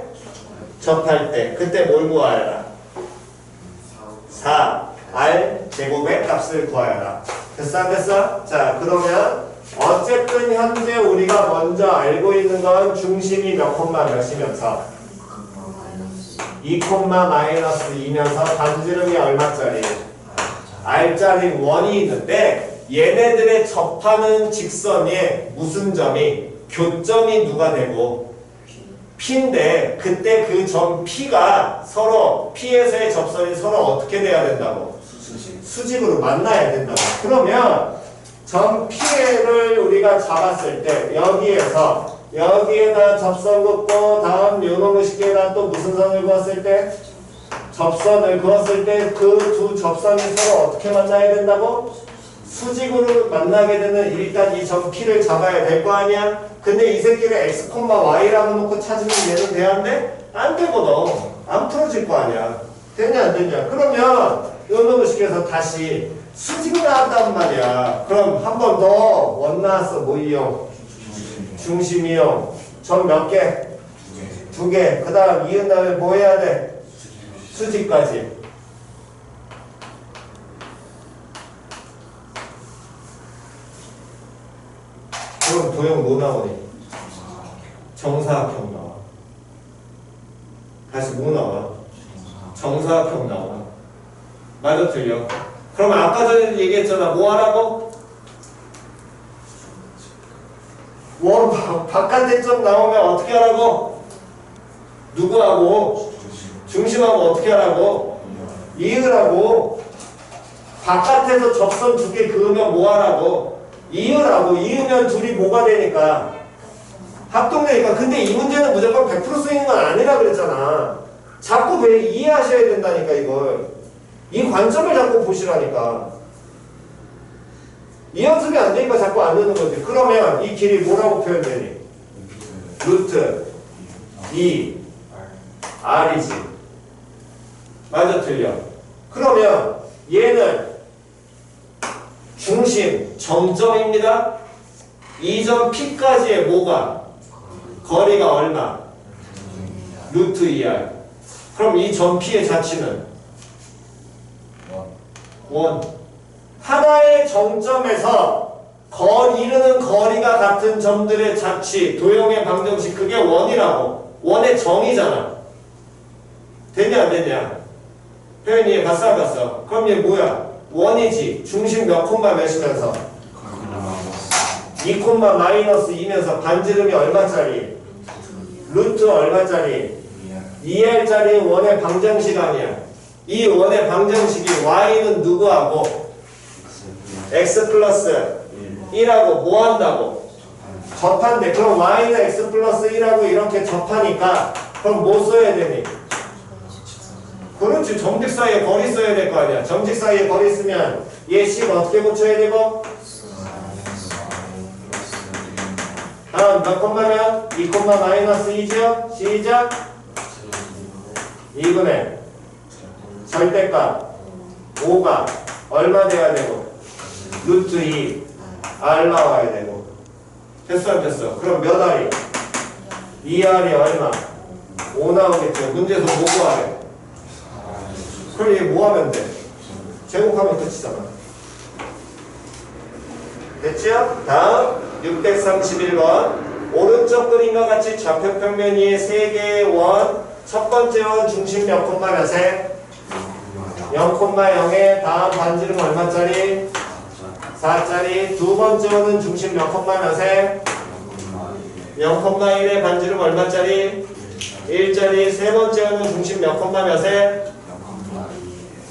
접할 때. 그때 뭘 구하여라? 4r 제곱의 값을 구하여라. 됐어 안 됐어? 자 그러면 어쨌든 현재 우리가 먼저 알고 있는 건 중심이 몇 콤마 몇이면서 2 마이너스 2면서 반지름이 얼마짜리? r짜리 원이 있는데 얘네들의 접하는 직선에 무슨 점이? 교점이 누가 되고? P인데 그때 그 점 P가 서로 P에서의 접선이 서로 어떻게 돼야 된다고? 수직으로 만나야 된다고. 그러면 점 P를 우리가 잡았을 때 여기에서 여기에다 접선 긋고 다음 요놈의 식기에다 또 무슨 선을 그었을 때? 접선을 그었을 때 그 두 접선이 서로 어떻게 만나야 된다고? 수직으로 만나게 되는 일단 이 점 P를 잡아야 될 거 아니야? 근데 이 새끼를 x, y라고 놓고 찾으면 얘는 돼안돼? 안 되거든. 안 풀어질 거 아니야. 되냐 안 되냐? 그러면 요놈의 식기에서 다시 수직 나왔단 말이야. 그럼 한 번 더 원 나왔어. 뭐 이용? 중심 이용. 점 몇 개? 2개. 그 다음 이은 다음에 뭐 해야 돼? 수직까지. 그럼 도형 뭐 나오니? 정사각형 나와. 다시 뭐 나와? 정사각형 나와. 맞아 틀려? 그럼 아까 전에 얘기했잖아. 뭐 하라고? 원 바깥에 점 나오면 어떻게 하라고? 누구하고? 중심하고 어떻게 하라고? 이으라고. 바깥에서 접선 2개 그으면 뭐 하라고? 이으라고. 이으면 둘이 뭐가 되니까? 합동되니까. 근데 이 문제는 무조건 100% 쓰이는 건 아니라 그랬잖아. 자꾸 왜 이해하셔야 된다니까 이걸. 이 관점을 자꾸 보시라니까. 이 연습이 안 되니까 자꾸 안 되는 거지. 그러면 이 길이 뭐라고 표현되니? 루트 2 R이지. 맞아 틀려? 그러면 얘는 중심 정점입니다. 이 점 P까지의 뭐가? 거리가 얼마? 루트 2R. 그럼 이 점 P의 자치는? 1. 하나의 정점에서 이르는 거리가 같은 점들의 자치, 도형의 방정식, 그게 1이라고. 1의 정이잖아. 됐냐 안 됐냐? 표현 이해 갔어 안 갔어? 그럼 얘 뭐야? 1이지. 중심 몇 콤마 몇이면서? 2 콤마 마이너스 2면서 반지름이 얼마짜리? 루트 얼마짜리? 2R짜리 1의 방정식 아니야. 이 1의 방정식이 Y는 누구하고? X 플러스 1하고 뭐 한다고? 접한대. 그럼 Y는 X 플러스 1하고 이렇게 접하니까 그럼 뭐 써야 되니? 그렇지. 점직 사이에 거리 써야 될 거 아니야. 점직 사이에 거리 쓰면 얘 식 어떻게 고쳐야 되고? 다음 몇 콤마면? 2 콤마 마이너스 2죠? 시작. 2분의 절대값 5가 얼마 돼야 되고? 루트 2 R 나와야 되고. 됐어 안 됐어? 그럼 몇 R이? 2R이 얼마? 5 나오겠죠. 문제에서 뭐 구하래? 그럼 얘 뭐 하면 돼? 제곱하면 끝이잖아. 됐죠? 다음 631번. 오른쪽 그림과 같이 좌표평면 위에 3개의 원. 첫 번째 원 중심 몇 콤마 몇에? 0,0에 다음 반지름 얼마짜리? 4짜리. 두 번째 원은 중심 몇 콤마 몇에? 0,1에 반지름 얼마짜리? 1짜리. 세 번째 원은 중심 몇 콤마 몇에?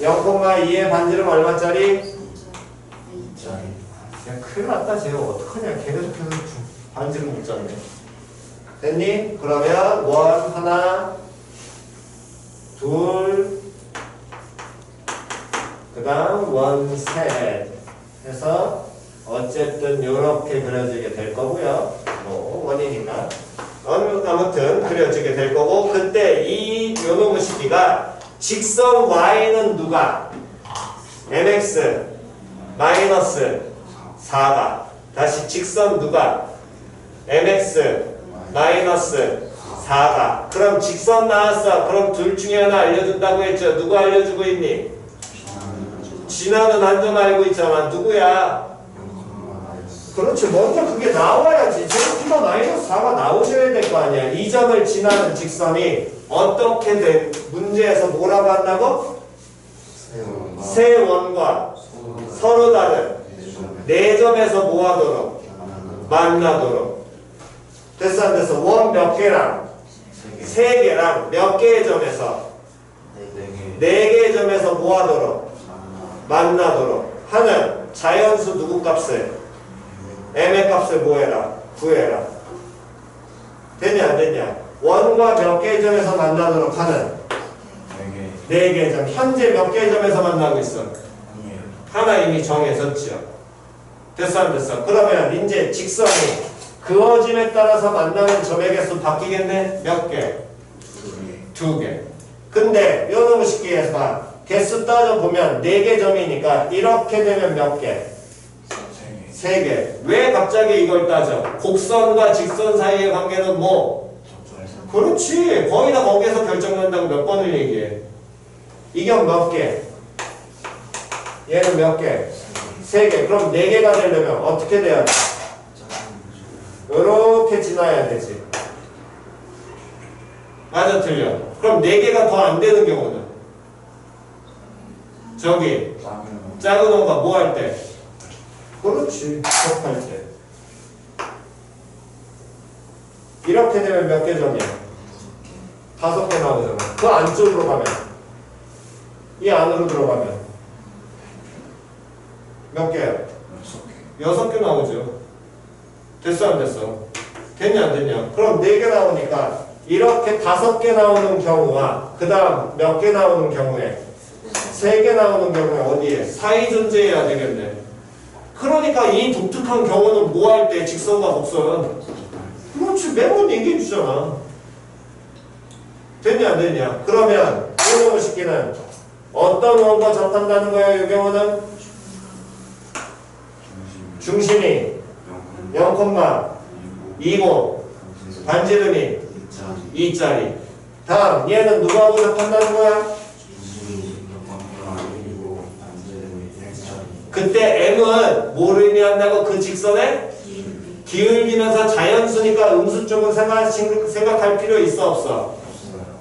0,2에 반지름 얼마짜리? 야 큰일 났다. 쟤 어떡하냐. 계속해서 반지름 못 잡네. 됐니? 그러면 원 하나 둘 그 다음 원 셋 해서 어쨌든 요렇게 그려지게 될 거고요. 뭐 원이니까 아무튼 그려지게 될 거고, 그때 이 요놈의 시기가 직선 y는 누가? mx 마이너스 4가. 다시 직선 누가? mx 마이너스 4가. 그럼 직선 나왔어. 그럼 둘 중에 하나 알려준다고 했죠. 누구 알려주고 있니? 진화는 한 점 알고 있잖아. 누구야? 그렇지. 먼저 그게 나와야지. 제곱키가 마이너스 4가 나오셔야 될 거 아니야. 이 점을 지나는 직선이 어떻게든 문제에서 뭐라고 한다고? 세 원과 서로 다른 네 점에서 뭐 하도록? 만나도록. 됐어 안 됐어? 원 몇 개랑? 세 개랑 몇 개의 점에서? 네 개의 점에서 뭐 하도록? 만나도록 하는 자연수 누구 값을? m의 값을 뭐 해라? 구해라. 됐냐 안 됐냐? 원과 몇 개의 점에서 만나도록 하는 네 개의 점. 현재 몇 개의 점에서 만나고 있어? 하나 이미 정해졌죠. 됐어 안 됐어? 그러면 이제 직선이 그어짐에 따라서 만나는 점의 개수 바뀌겠네? 몇 개? 두 개. 근데 요놈의 쉽게 해서 개수 따져보면 4개 점이니까 이렇게 되면 몇 개? 3개. 왜 갑자기 이걸 따져? 곡선과 직선 사이의 관계는 뭐? 그렇지. 거의 다 거기에서 결정난다고 몇 번을 얘기해. 이건 몇 개? 얘는 몇 개? 3개. 그럼 4개가 되려면 어떻게 돼야 돼? 이렇게 지나야 되지. 맞아 틀려? 그럼 4개가 더 안 되는 경우는? 저기 작은 원가 뭐 할 때? 그렇지. 곱할 때. 이렇게 되면 몇 개 점이야? 5개 나오잖아. 그 안쪽으로 가면, 이 안으로 들어가면 몇 개야? 6개 나오죠. 됐어 안 됐어? 됐냐 안 됐냐? 그럼 4개 나오니까 이렇게 5개 나오는 경우와 그 다음 몇 개 나오는 경우에 3개 나오는 경우에 어디에? 사이 존재해야 되겠네. 그러니까 이 독특한 경우는 뭐 할 때? 직선과 곡선. 그렇지, 매번 얘기해 주잖아. 됐냐 안 됐냐? 그러면 이놈의 식기는 어떤 원과 접한다는 거야? 이 경우는 중심이 0,2고 반지름이 2짜리. 다음 얘는 누구하고 접한다는 거야? 그때 M은 뭐를 의미한다고? 그 직선에 기울기면서 자연수니까 음수 쪽은 생각할 필요 있어 없어?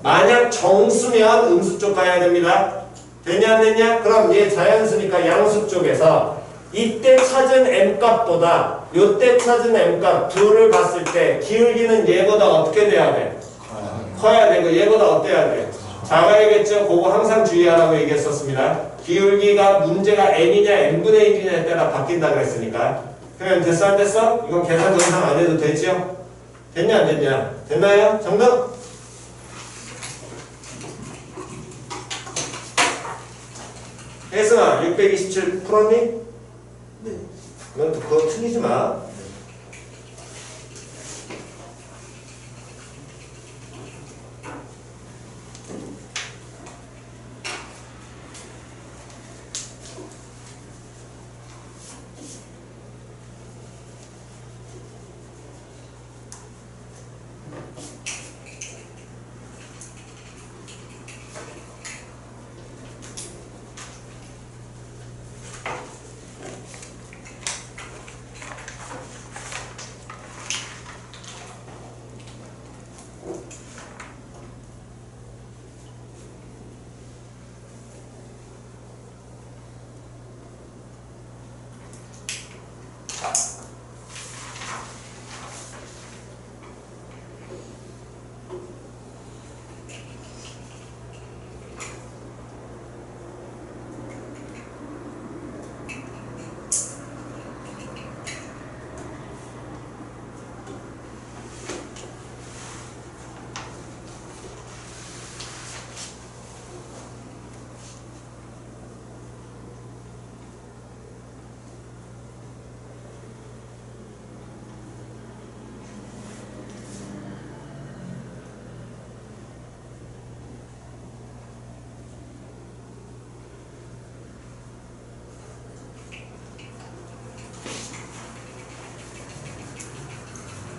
만약 정수면 음수 쪽 가야 됩니다. 되냐 안 되냐? 그럼 얘 자연수니까 양수 쪽에서 이때 찾은 M값보다 요때 찾은 M값 둘을 봤을 때 기울기는 얘보다 어떻게 돼야 돼? 커야 되고 얘보다 어때야 돼? 작아야겠죠? 그거 항상 주의하라고 얘기했었습니다. 기울기가 문제가 N이냐 N분의 1이냐에 따라 바뀐다 그랬으니까. 그럼 됐어 안 됐어? 이건 계산 더 이상 안 해도 되죠? 됐냐 안 됐냐? 됐나요? 정답? 혜승아 627 풀었니? 네. 그거 틀리지 마.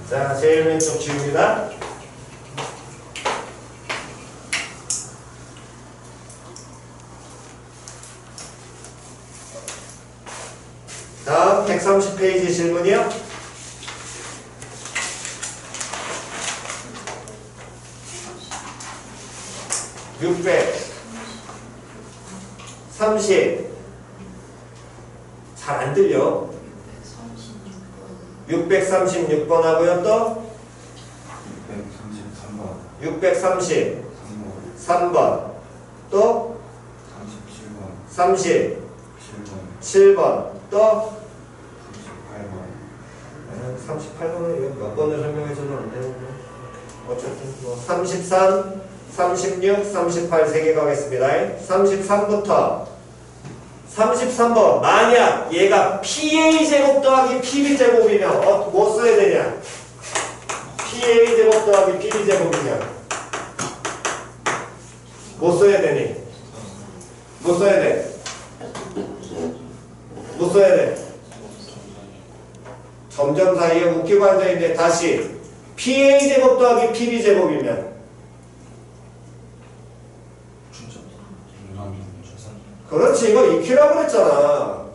자, 제일 왼쪽 지웁니다. 다음 130페이지 질문이요. 630 잘 안 들려. 636번 하고요. 또 633번 또 37번 또 38번은 몇 번을 설명해줘도 안 되는데 어쨌든 뭐 33, 36, 38 3개 가겠습니다. 33부터 33번 만약 얘가 PA제곱 더하기 PB제곱이면 뭐 써야 되냐? PA제곱 더하기 PB제곱이면 뭐 써야 되니? 뭐 써야 돼? 뭐 써야 돼? 점점 사이에 웃기고 앉아있는데 다시 PA제곱 더하기 PB제곱이면 그렇지, 이거 익히라고 그랬잖아.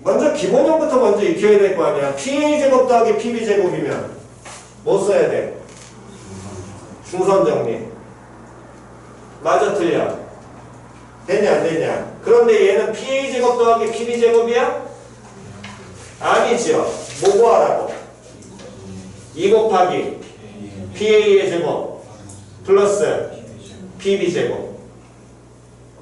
먼저 기본형부터 먼저 익혀야 될 거 아니야. PA제곱 더하기 PB제곱이면 뭐 써야 돼? 중선정리. 맞아 틀려? 되냐 안 되냐? 그런데 얘는 PA제곱 더하기 PB제곱이야? 아니죠. 뭐 구하라고? 2 곱하기 PA의 제곱 플러스 PB제곱.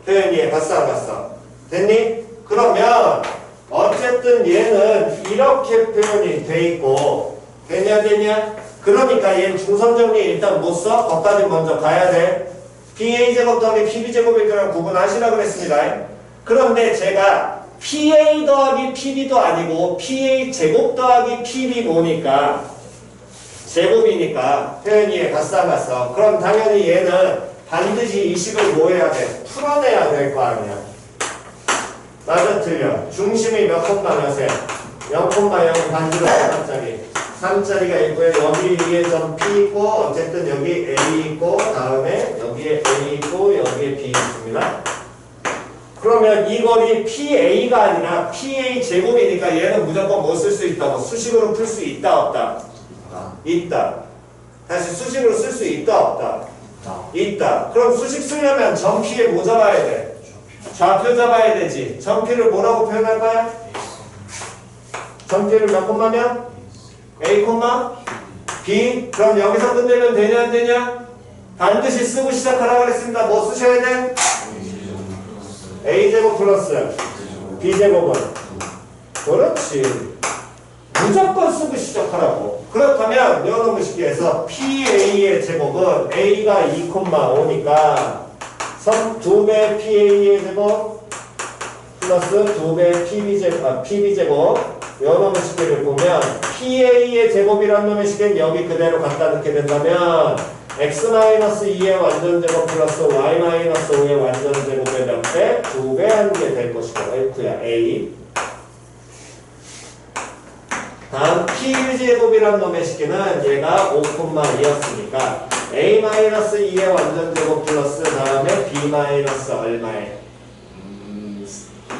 표현이 봤어 안 봤어? 됐니? 그러면 어쨌든 어쨌든 얘는 이렇게 표현이 돼 있고 되냐? 그러니까 얘는 중성정리 일단 못 써. 거기까지 먼저 가야 돼. PA제곱 더하기 PB제곱일 거랑 구분하시라 그랬습니다. 그런데 제가 PA 더하기 PB도 아니고 PA제곱 더하기 PB 보니까 제곱이니까 표현이 같어 안 같어? 그럼 당연히 얘는 반드시 이 식을 뭐 해야 돼? 풀어내야 될 거 아니야. 맞아 틀려. 중심이 몇 콤마 몇에? 0,0 반지로 3짜리. 3짜리가 있고요. 여기 위에 점 P 있고 어쨌든 여기 A 있고 다음에 여기에 A 있고 여기에 B 있습니다. 그러면 이 거리 PA가 아니라 PA 제곱이니까 얘는 무조건 뭐 쓸 수 있다고? 수식으로 풀 수 있다 없다? 있다. 다시 수식으로 쓸 수 있다 없다? 있다. 그럼 수식 쓰려면 점 P에 뭐 잡아야 돼? 좌표 잡아야 되지. 점 P를 뭐라고 표현할 거야? 점 P를 몇 콤마면? A, B. 그럼 여기서 끝내면 되냐 안 되냐? 반드시 쓰고 시작하라고 그랬습니다. 뭐 쓰셔야 돼? A제곱 플러스 B제곱은 그렇지. 무조건 쓰고 시작하라고. 그렇다면 요놈의 식기에서 PA의 제곱은 A가 2,5니까 2배 PA의 제곱 플러스 2배 PB제곱 요놈의 식기를 보면 PA의 제곱이란 놈의 식기는 여기 그대로 갖다 넣게 된다면 x-2의 완전제곱 플러스 y-5의 완전제곱의 몇 배? 2배 한 개 될 것이고 F야 A. 다음 P제곱이란 놈의 식기는 얘가 5,2였으니까 A-2의 완전제곱 플러스 다음에 B- 얼마에?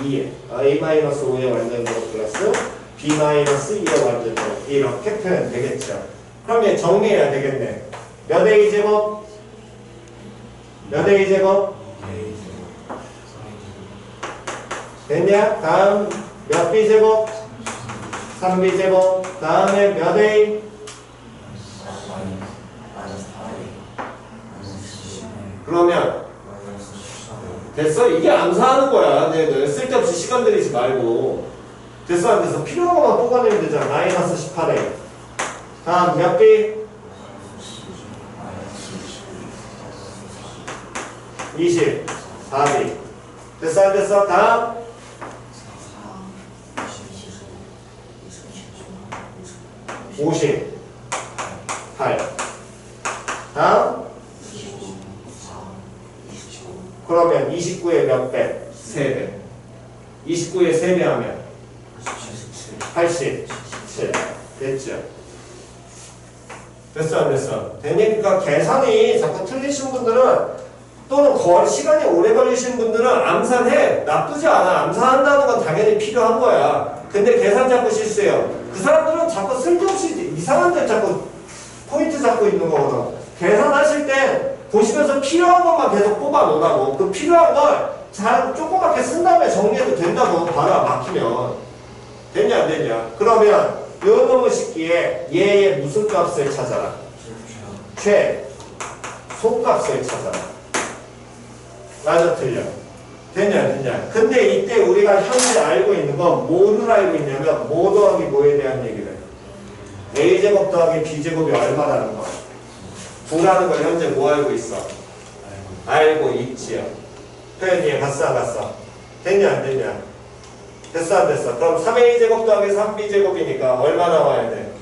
2에 A-5의 완전제곱 플러스 B-2의 완전제곱 이렇게 표현 되겠죠. 그럼 얘 정리해야 되겠네. 몇 A제곱? 몇 A제곱? 됐냐? 다음 몇 B제곱? 3B제곱. 다음에 몇 A? 그러면 됐어? 이게 암사하는 거야. 네, 쓸데없이 시간 들이지 말고. 됐어 안 됐어? 필요한 것만 뽑아내면 되잖아. 마이너스 18A. 다음 몇 B? 24B. 됐어 안 됐어? 다음 58. 다음 그러면 29의 몇 배? 3배. 29의 3배 하면 87. 됐죠? 됐어 안 됐어? 되니까 계산이 자꾸 틀리신 분들은 또는 시간이 오래 걸리신 분들은 암산해. 나쁘지 않아. 암산한다는 건 당연히 필요한 거야. 근데 계산 자꾸 실수해요. 그 사람들은 자꾸 쓸데없이 이상한 데 자꾸 포인트 잡고 있는 거거든. 계산하실 때 보시면서 필요한 것만 계속 뽑아 놓으라고. 그 필요한 걸 잘 조그맣게 쓴 다음에 정리해도 된다고. 봐라 막히면. 됐냐 안 됐냐? 그러면 요 놈의 식기에 얘의 무슨 값을 찾아라? 속값을 찾아라. 맞아 틀려. 됐냐 안 됐냐? 근데 이때 우리가 현재 알고 있는 건 뭐를 알고 있냐면 뭐 더하기 뭐에 대한 얘기를 A제곱 더하기 B제곱이 얼마라는 거야. 9라는 걸 현재 뭐 알고 있어? 알고 있지요. 표현이 갔어 안 갔어? 됐냐 안 됐냐? 됐어 안 됐어? 그럼 3A제곱 더하기 3B제곱이니까 얼마 나와야 돼?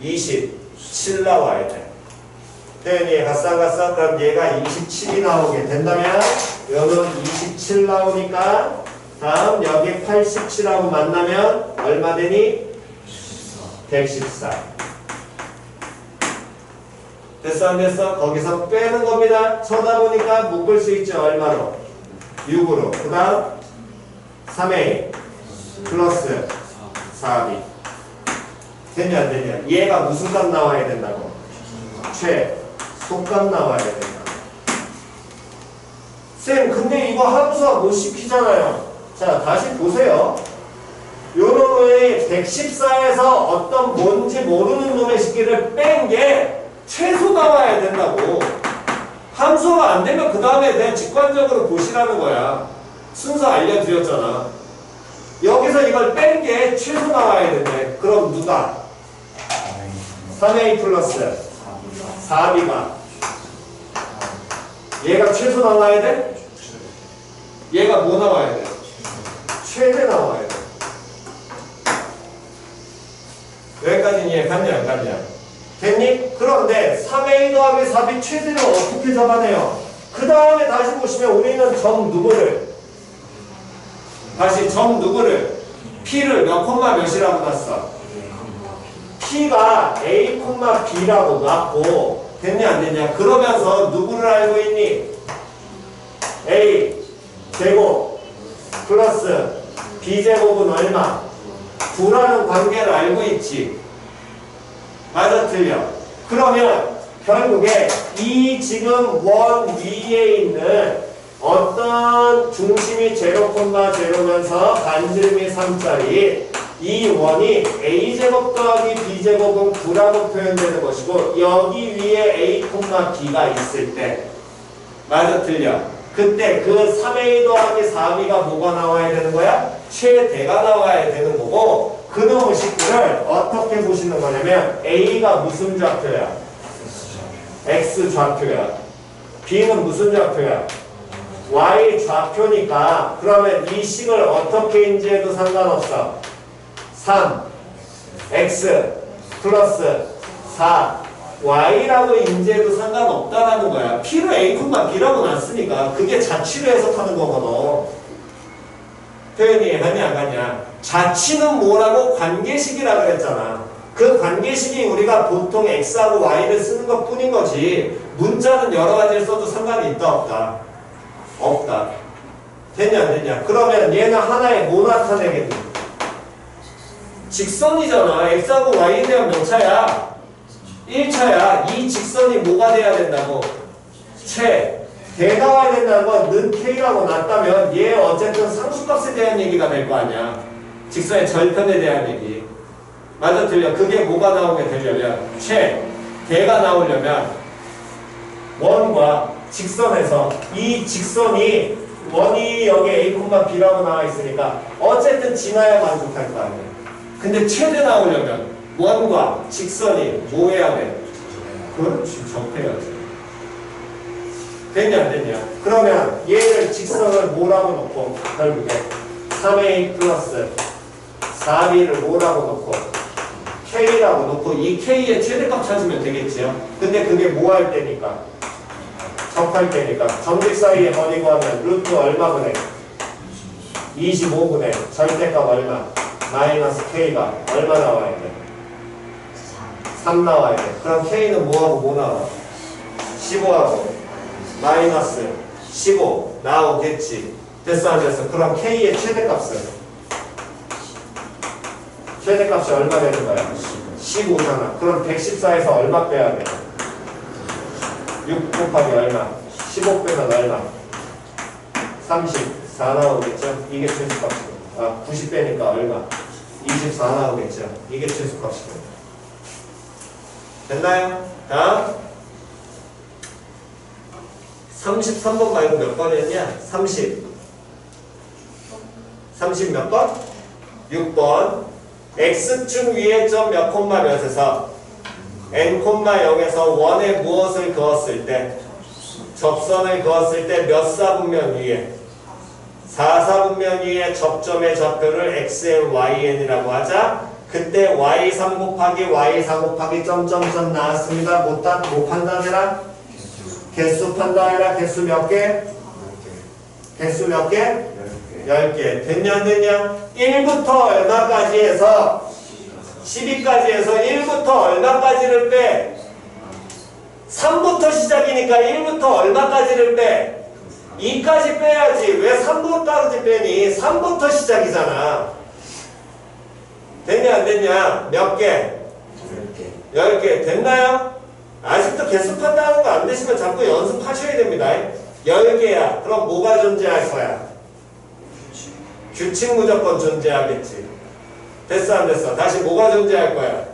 27 나와야 돼. 표현이 갔어 안 갔어? 그럼 얘가 27이 나오게 된다면 여기는 27 나오니까 다음 여기 87하고 만나면 얼마 되니? 114. 됐어 안 됐어? 거기서 빼는 겁니다. 쳐다보니까 묶을 수 있죠. 얼마로? 6으로. 그 다음 3A 플러스 4B. 됐냐 안 됐냐? 얘가 무슨 값 나와야 된다고? 속값 나와야 된다. 쌤 근데 이거 함수화 못 시키잖아요. 자 다시 보세요. 요 놈의 114에서 어떤 뭔지 모르는 놈의 식기를 뺀 게 최소 나와야 된다고. 함수가 안 되면 그 다음에 그냥 직관적으로 보시라는 거야. 순서 알려드렸잖아. 여기서 여기서 이걸 뺀 게 최소 나와야 된대. 그럼 누가? 3a 플러스 4b가 얘가 최소 나와야 돼? 얘가 뭐 나와야 돼? 최대 나와야 돼. 여기까지는 이해 갔냐 안 갔냐? 됐니? 그런데 3a 더하기 4b 최대를 어떻게 잡아내요? 그 다음에 다시 보시면 우리는 점 누구를 다시 점 누구를 p를 몇 콤마 몇이라고 놨어? p가 a 콤마 b라고 놨고 됐냐 안 됐냐? 그러면서 누구를 알고 있니? a 제곱 플러스 b 제곱은 얼마? 9라는 관계를 알고 있지. 맞아 틀려? 그러면 결국에 이 지금 원 위에 있는 어떤 중심이 0,0면서 반지름이 3짜리 이 원이 a제곱 더하기 b제곱은 9라고 표현되는 것이고 여기 위에 a, b가 있을 때 맞아 틀려? 그때 그 3a 더하기 4b가 뭐가 나와야 되는 거야? 최대가 나와야 되는 거고 그놈의 식구를 어떻게 보시는 거냐면 a가 무슨 좌표야? x 좌표야. b는 무슨 좌표야? y 좌표니까 그러면 이 식을 어떻게 인지해도 상관없어. 3 x 플러스 4 y라고 인지해도 상관없다라는 거야. p를 a, b라고 놨으니까 그게 자취로 해석하는 거거든. 표현이 가냐 안 가냐? 자취는 뭐라고? 관계식이라 그랬잖아. 그 관계식이 우리가 보통 x하고 y를 쓰는 것 뿐인 거지 문자는 여러 가지를 써도 상관이 있다 없다? 없다. 됐냐 안 됐냐? 그러면 얘는 하나에 뭐 나타내겠니? 직선이잖아. x하고 y에 대한 몇 차야? 1차야. 이 직선이 뭐가 돼야 된다고? 대가 와야 된다는 건 는 k라고 놨다면 얘 어쨌든 상수값에 대한 얘기가 될 거 아니야. 직선의 절편에 대한 얘기. 맞아 틀려? 그게 뭐가 나오게 되려면 대가 나오려면 원과 직선에서 이 직선이 원이 여기 a, b라고 나와 있으니까 어쨌든 지나야 만족할 거 아니야. 근데 최대 나오려면 원과 직선이 뭐 해야 돼? 그렇지, 접해야지. 됐냐 안 됐냐? 그러면 얘를 직선을 뭐라고 놓고 결국에 3a 플러스 4b를 뭐라고 놓고 k라고 놓고 이 k의 최대값 찾으면 되겠지요. 근데 그게 뭐 할 때니까? 접할 때니까 점직 사이에 버리고 하면 루트 얼마분의 25분의 절대값 얼마? 마이너스 k가 얼마 나와야 돼? 3 나와야 돼. 그럼 k는 뭐하고 뭐 나와? 15하고 마이너스 15 나오겠지. 됐어 안 됐어? 그럼 k의 최대값은? 최대값이 얼마 되는 거야? 15잖아. 그럼 114에서 얼마 빼야 돼? 6 곱하기 얼마? 15 빼면 얼마? 34 나오겠죠? 이게 최소값이고. 90 빼니까 얼마? 24 나오겠죠? 이게 최소값이고. 됐나요? 다음 33번 말고 몇 번이었냐? 30 몇 번? 6번 x축 위에 점 몇 콤마 몇에서 n 콤마 0에서 원에 무엇을 그었을 때 접선을 그었을 때 몇 사분면 위에 4사분면 위에 접점의 좌표를 xn,yn이라고 하자. 그때 y3 곱하기 y4 곱하기 점점점 나왔습니다. 뭐 판단해라? 개수 판단해라. 개수 몇 개? 개수 몇 개? 10개. 됐냐 안 됐냐? 1부터 얼마까지 해서 12까지 해서 1부터 얼마까지를 빼? 3부터 시작이니까 1부터 얼마까지를 빼? 2까지 빼야지. 왜 3부터까지 빼니? 3부터 시작이잖아. 됐냐 안 됐냐? 몇 개? 10개. 됐나요? 아직도 개수 판단하는 거 안 되시면 자꾸 연습하셔야 됩니다. 10개야. 그럼 뭐가 존재할 거야? 규칙 무조건 존재하겠지. 됐어 안 됐어? 다시 뭐가 존재할 거야?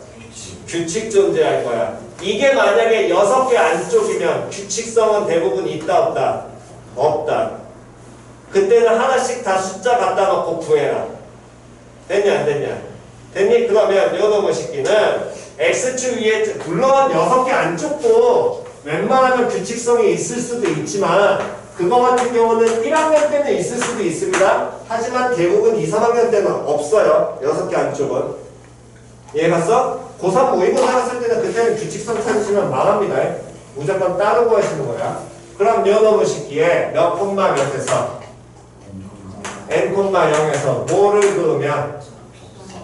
규칙 존재할 거야. 이게 만약에 6개 안쪽이면 규칙성은 대부분 있다 없다? 없다. 그때는 하나씩 다 숫자 갖다 놓고 구해라. 됐냐 안 됐냐? 됐니? 그러면 요놈의 식기는 x축 위에 물론 6개 안쪽도 웬만하면 규칙성이 있을 수도 있지만 그거 같은 경우는 1학년 때는 있을 수도 있습니다. 하지만 대부분 2, 3학년 때는 없어요. 6개 안쪽은. 이해 갔어? 고3 모의고사 갔을 때는 그때는 규칙성 찾으시면 망합니다. 무조건 따르고 하시는 거야. 그럼 요놈의 식기에 몇 콤마 몇에서 n,0에서 뭐를 그으면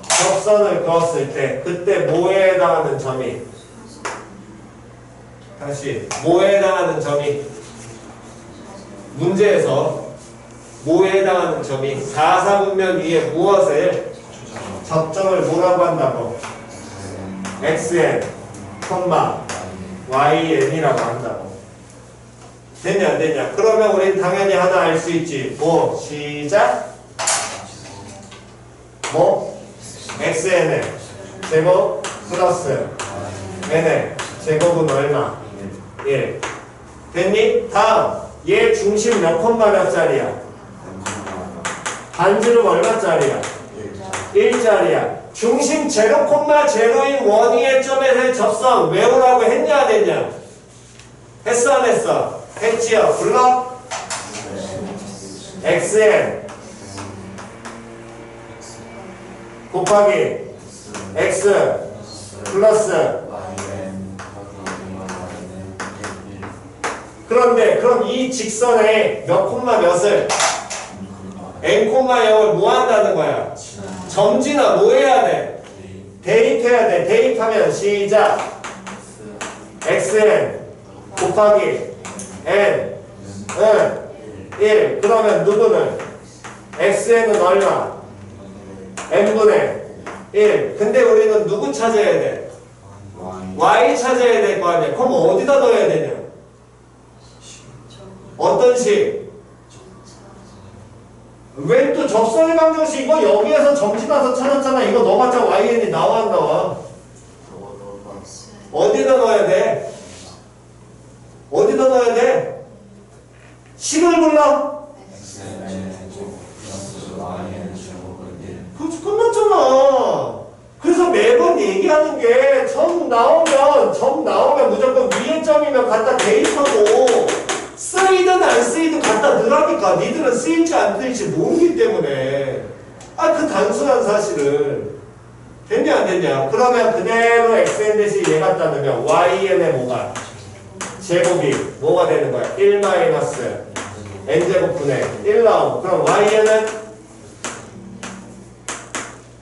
접선을 그었을 때 그때 뭐에 해당하는 점이 다시 뭐에 해당하는 점이 문제에서 뭐에 해당하는 점이 4사분면 위에 무엇을 접점을 뭐라고 한다고? xn, yn이라고 한다고. 됐냐 안 됐냐? 그러면 우린 당연히 하나 알 수 있지. 뭐? 시작. 뭐? xn의 제곱 플러스 n의 제곱은 얼마? 1. 됐니? 다음 얘 중심 몇 콤마 몇 짜리야? 반지름 얼마짜리야? 1짜리야. 중심 0,0인 원위의 점에서의 접선 외우라고 했냐 안 했냐? 했어 안 했어? 했지요. 불러? xn 곱하기 x 플러스 그런데 그럼 이 직선에 몇 콤마 몇을 n, 0을 뭐 한다는 거야? 점지나 뭐 해야 돼? 대입해야 돼. 대입하면 시작. xn 곱하기 n은 1. 그러면 누구는? xn은 얼마? n분의 1. 근데 우리는 누구 찾아야 돼? y 찾아야 될 거 아니야. 그럼 어디다 넣어야 되냐? 어떤 식? 왜 또 접선의 방정식 이거 여기에서 점지나서 찾았잖아. 이거 넣어봤자yn이 나와 안 나와? 어디다 넣어야 돼? 어디다 넣어야 돼? 식을 불러? 그렇지 끝났잖아. 그래서 매번 얘기하는 게 점 나오면 무조건 위에 점이면 갖다 대입하고 쓰이든 안 쓰이든 갖다 넣으라니까. 니들은 쓰일지 안 쓰일지 모르기 때문에. 그 단순한 사실을. 됐냐 안 됐냐? 그러면 그대로 xn 대신 얘 갖다 넣으면 yn의 뭐가? 제곱이 뭐가 되는 거야? 1 마이너스 n제곱분의 1 나오고. 그럼 y는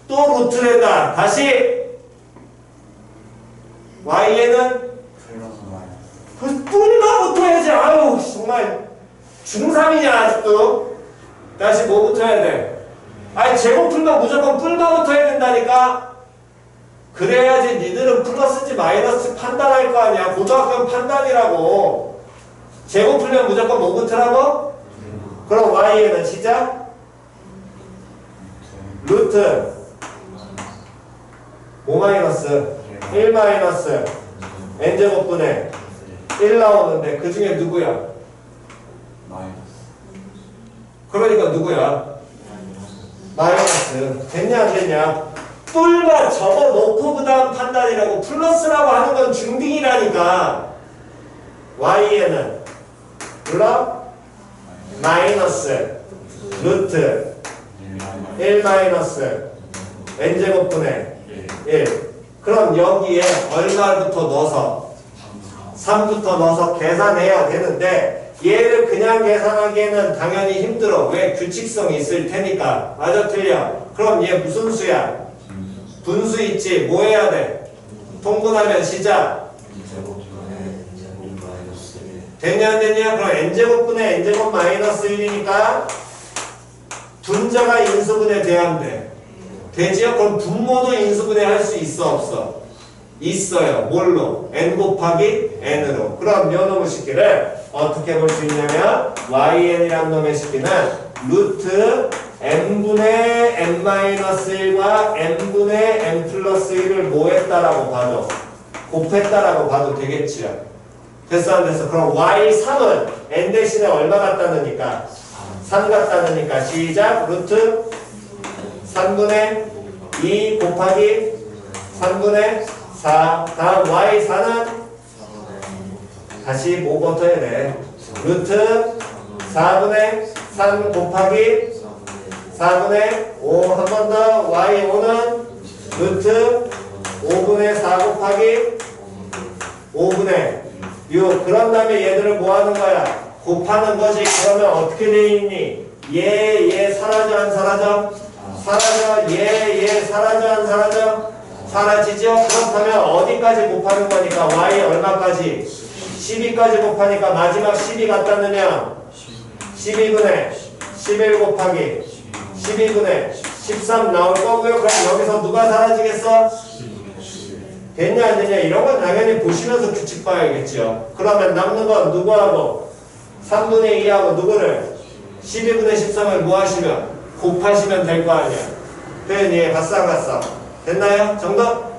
또 루트에다 다시 y는 그 뿔만 붙어야지. 아유 정말 중3이냐 아직도. 다시 뭐 붙어야 돼? 제곱 풀면 무조건 뿔만 붙어야 된다니까. 그래야지 니들은 플러스인지 마이너스 판단할 거 아니야. 고등학교는 판단이라고. 제곱 풀면 무조건 뭐 붙으라고? 그럼 y는 시작 루트 뭐 마이너스 1 마이너스 n제곱분의 1 나오는데 그 중에 누구야? 그러니까 누구야? 마이너스. 됐냐 안 됐냐? 뿔만 접어놓고 그 다음 판단이라고. 플러스라고 하는 건 중딩이라니까. y에는 물론 마이너스 루트 1 마이너스 n제곱분의 1. 그럼 여기에 얼마부터 넣어서 3부터 넣어서 계산해야 되는데 얘를 그냥 계산하기에는 당연히 힘들어. 왜? 규칙성이 있을 테니까. 맞아 틀려? 그럼 얘 무슨 수야? 분수 있지. 뭐 해야 돼? 통분하면 시작. 됐냐 안 됐냐? 그럼 n제곱분의 n제곱 마이너스 1이니까 분자가 인수분해 돼야 돼. 되지요? 그럼 분모도 인수분해 할 수 있어 없어? 있어요. 뭘로? n 곱하기 n으로. 그럼 요 놈의 식기를 어떻게 볼 수 있냐면 yn이란 놈의 식기는 루트 n분의 n-1과 n분의 n 플러스 1을 뭐 했다라고 봐도 곱했다라고 봐도 되겠지요. 됐어 안 됐어? 그럼 y3은 n 대신에 얼마 갖다 넣으니까? 3 갖다 넣으니까 시작 루트 3분의 2 곱하기 3분의 4. 다음 y4는 다시 뭐 버텨야 돼? 루트 4분의 3 곱하기 4분의 5. 한 번 더 y5는 루트 5분의 4 곱하기 5분의 6. 그런 다음에 얘들을 뭐 하는 거야? 곱하는 거지. 그러면 어떻게 돼 있니? 얘 사라져 안 사라져? 사라져. 얘 사라져 안 사라져? 사라지죠? 그렇다면 어디까지 곱하는 거니까 y 얼마까지? 12까지 곱하니까 마지막 12 갖다 넣으면 12분의 11 곱하기 12분의 13 나올 거고요. 그럼 여기서 누가 사라지겠어? 됐냐 안 됐냐? 이런 건 당연히 보시면서 규칙 봐야겠죠. 그러면 남는 건 누구하고? 3분의 2하고 누구를? 12분의 13을 뭐 하시면? 곱하시면 될 거 아니야. 표현이 갔어 안 갔어? 됐나요? 정답?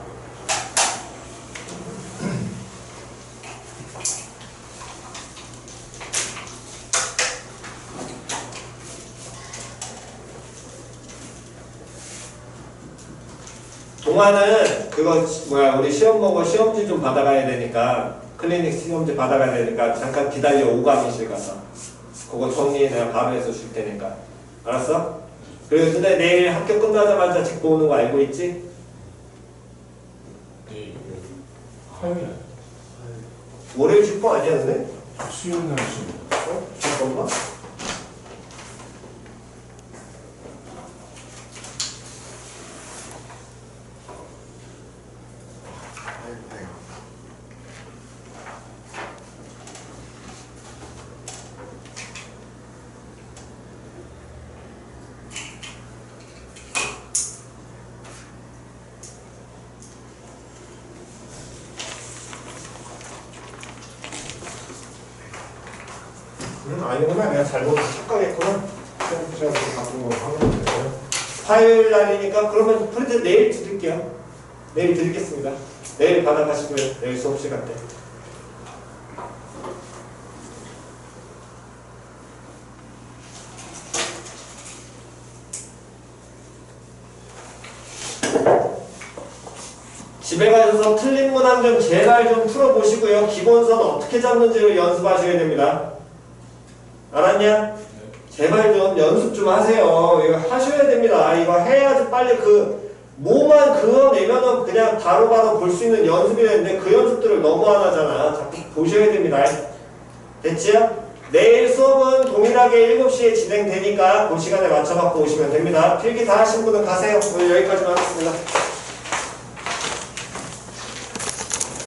동화는 그거 뭐야 우리 시험 보고 시험지 좀 받아가야 되니까 클리닉 시험지 받아가야 되니까 잠깐 기다려. 오감이실 가서 그거 정리 내가 바로 해서 줄 테니까 알았어? 그리고 근데 내일 학교 끝나자마자 직보 오는 거 알고 있지? 화요일 월요일 직보 아니야 근데? 수요일 날 수요. 잠깐만. 아니구나. 내가 잘못 착각했구나. 제가 바꾼 거 하면 돼요. 화요일 날이니까 그러면 프린트 내일 드릴게요. 내일 드리겠습니다. 내일 받아가시고요. 내일 수업 시간 때. 집에 가셔서 틀린 문항 좀 제발 좀 풀어보시고요. 기본선 어떻게 잡는지를 연습하셔야 됩니다. 알았냐? 제발 좀 연습 좀 하세요. 이거 하셔야 됩니다. 이거 해야지 빨리 뭐만 그어내면은 그냥 바로바로 볼 수 있는 연습이 되는데 그 연습들을 너무 안 하잖아. 자꾸 보셔야 됩니다. 됐지요? 내일 수업은 동일하게 7시에 진행되니까 그 시간에 맞춰갖고 오시면 됩니다. 필기 다 하신 분은 가세요. 오늘 여기까지만 하겠습니다.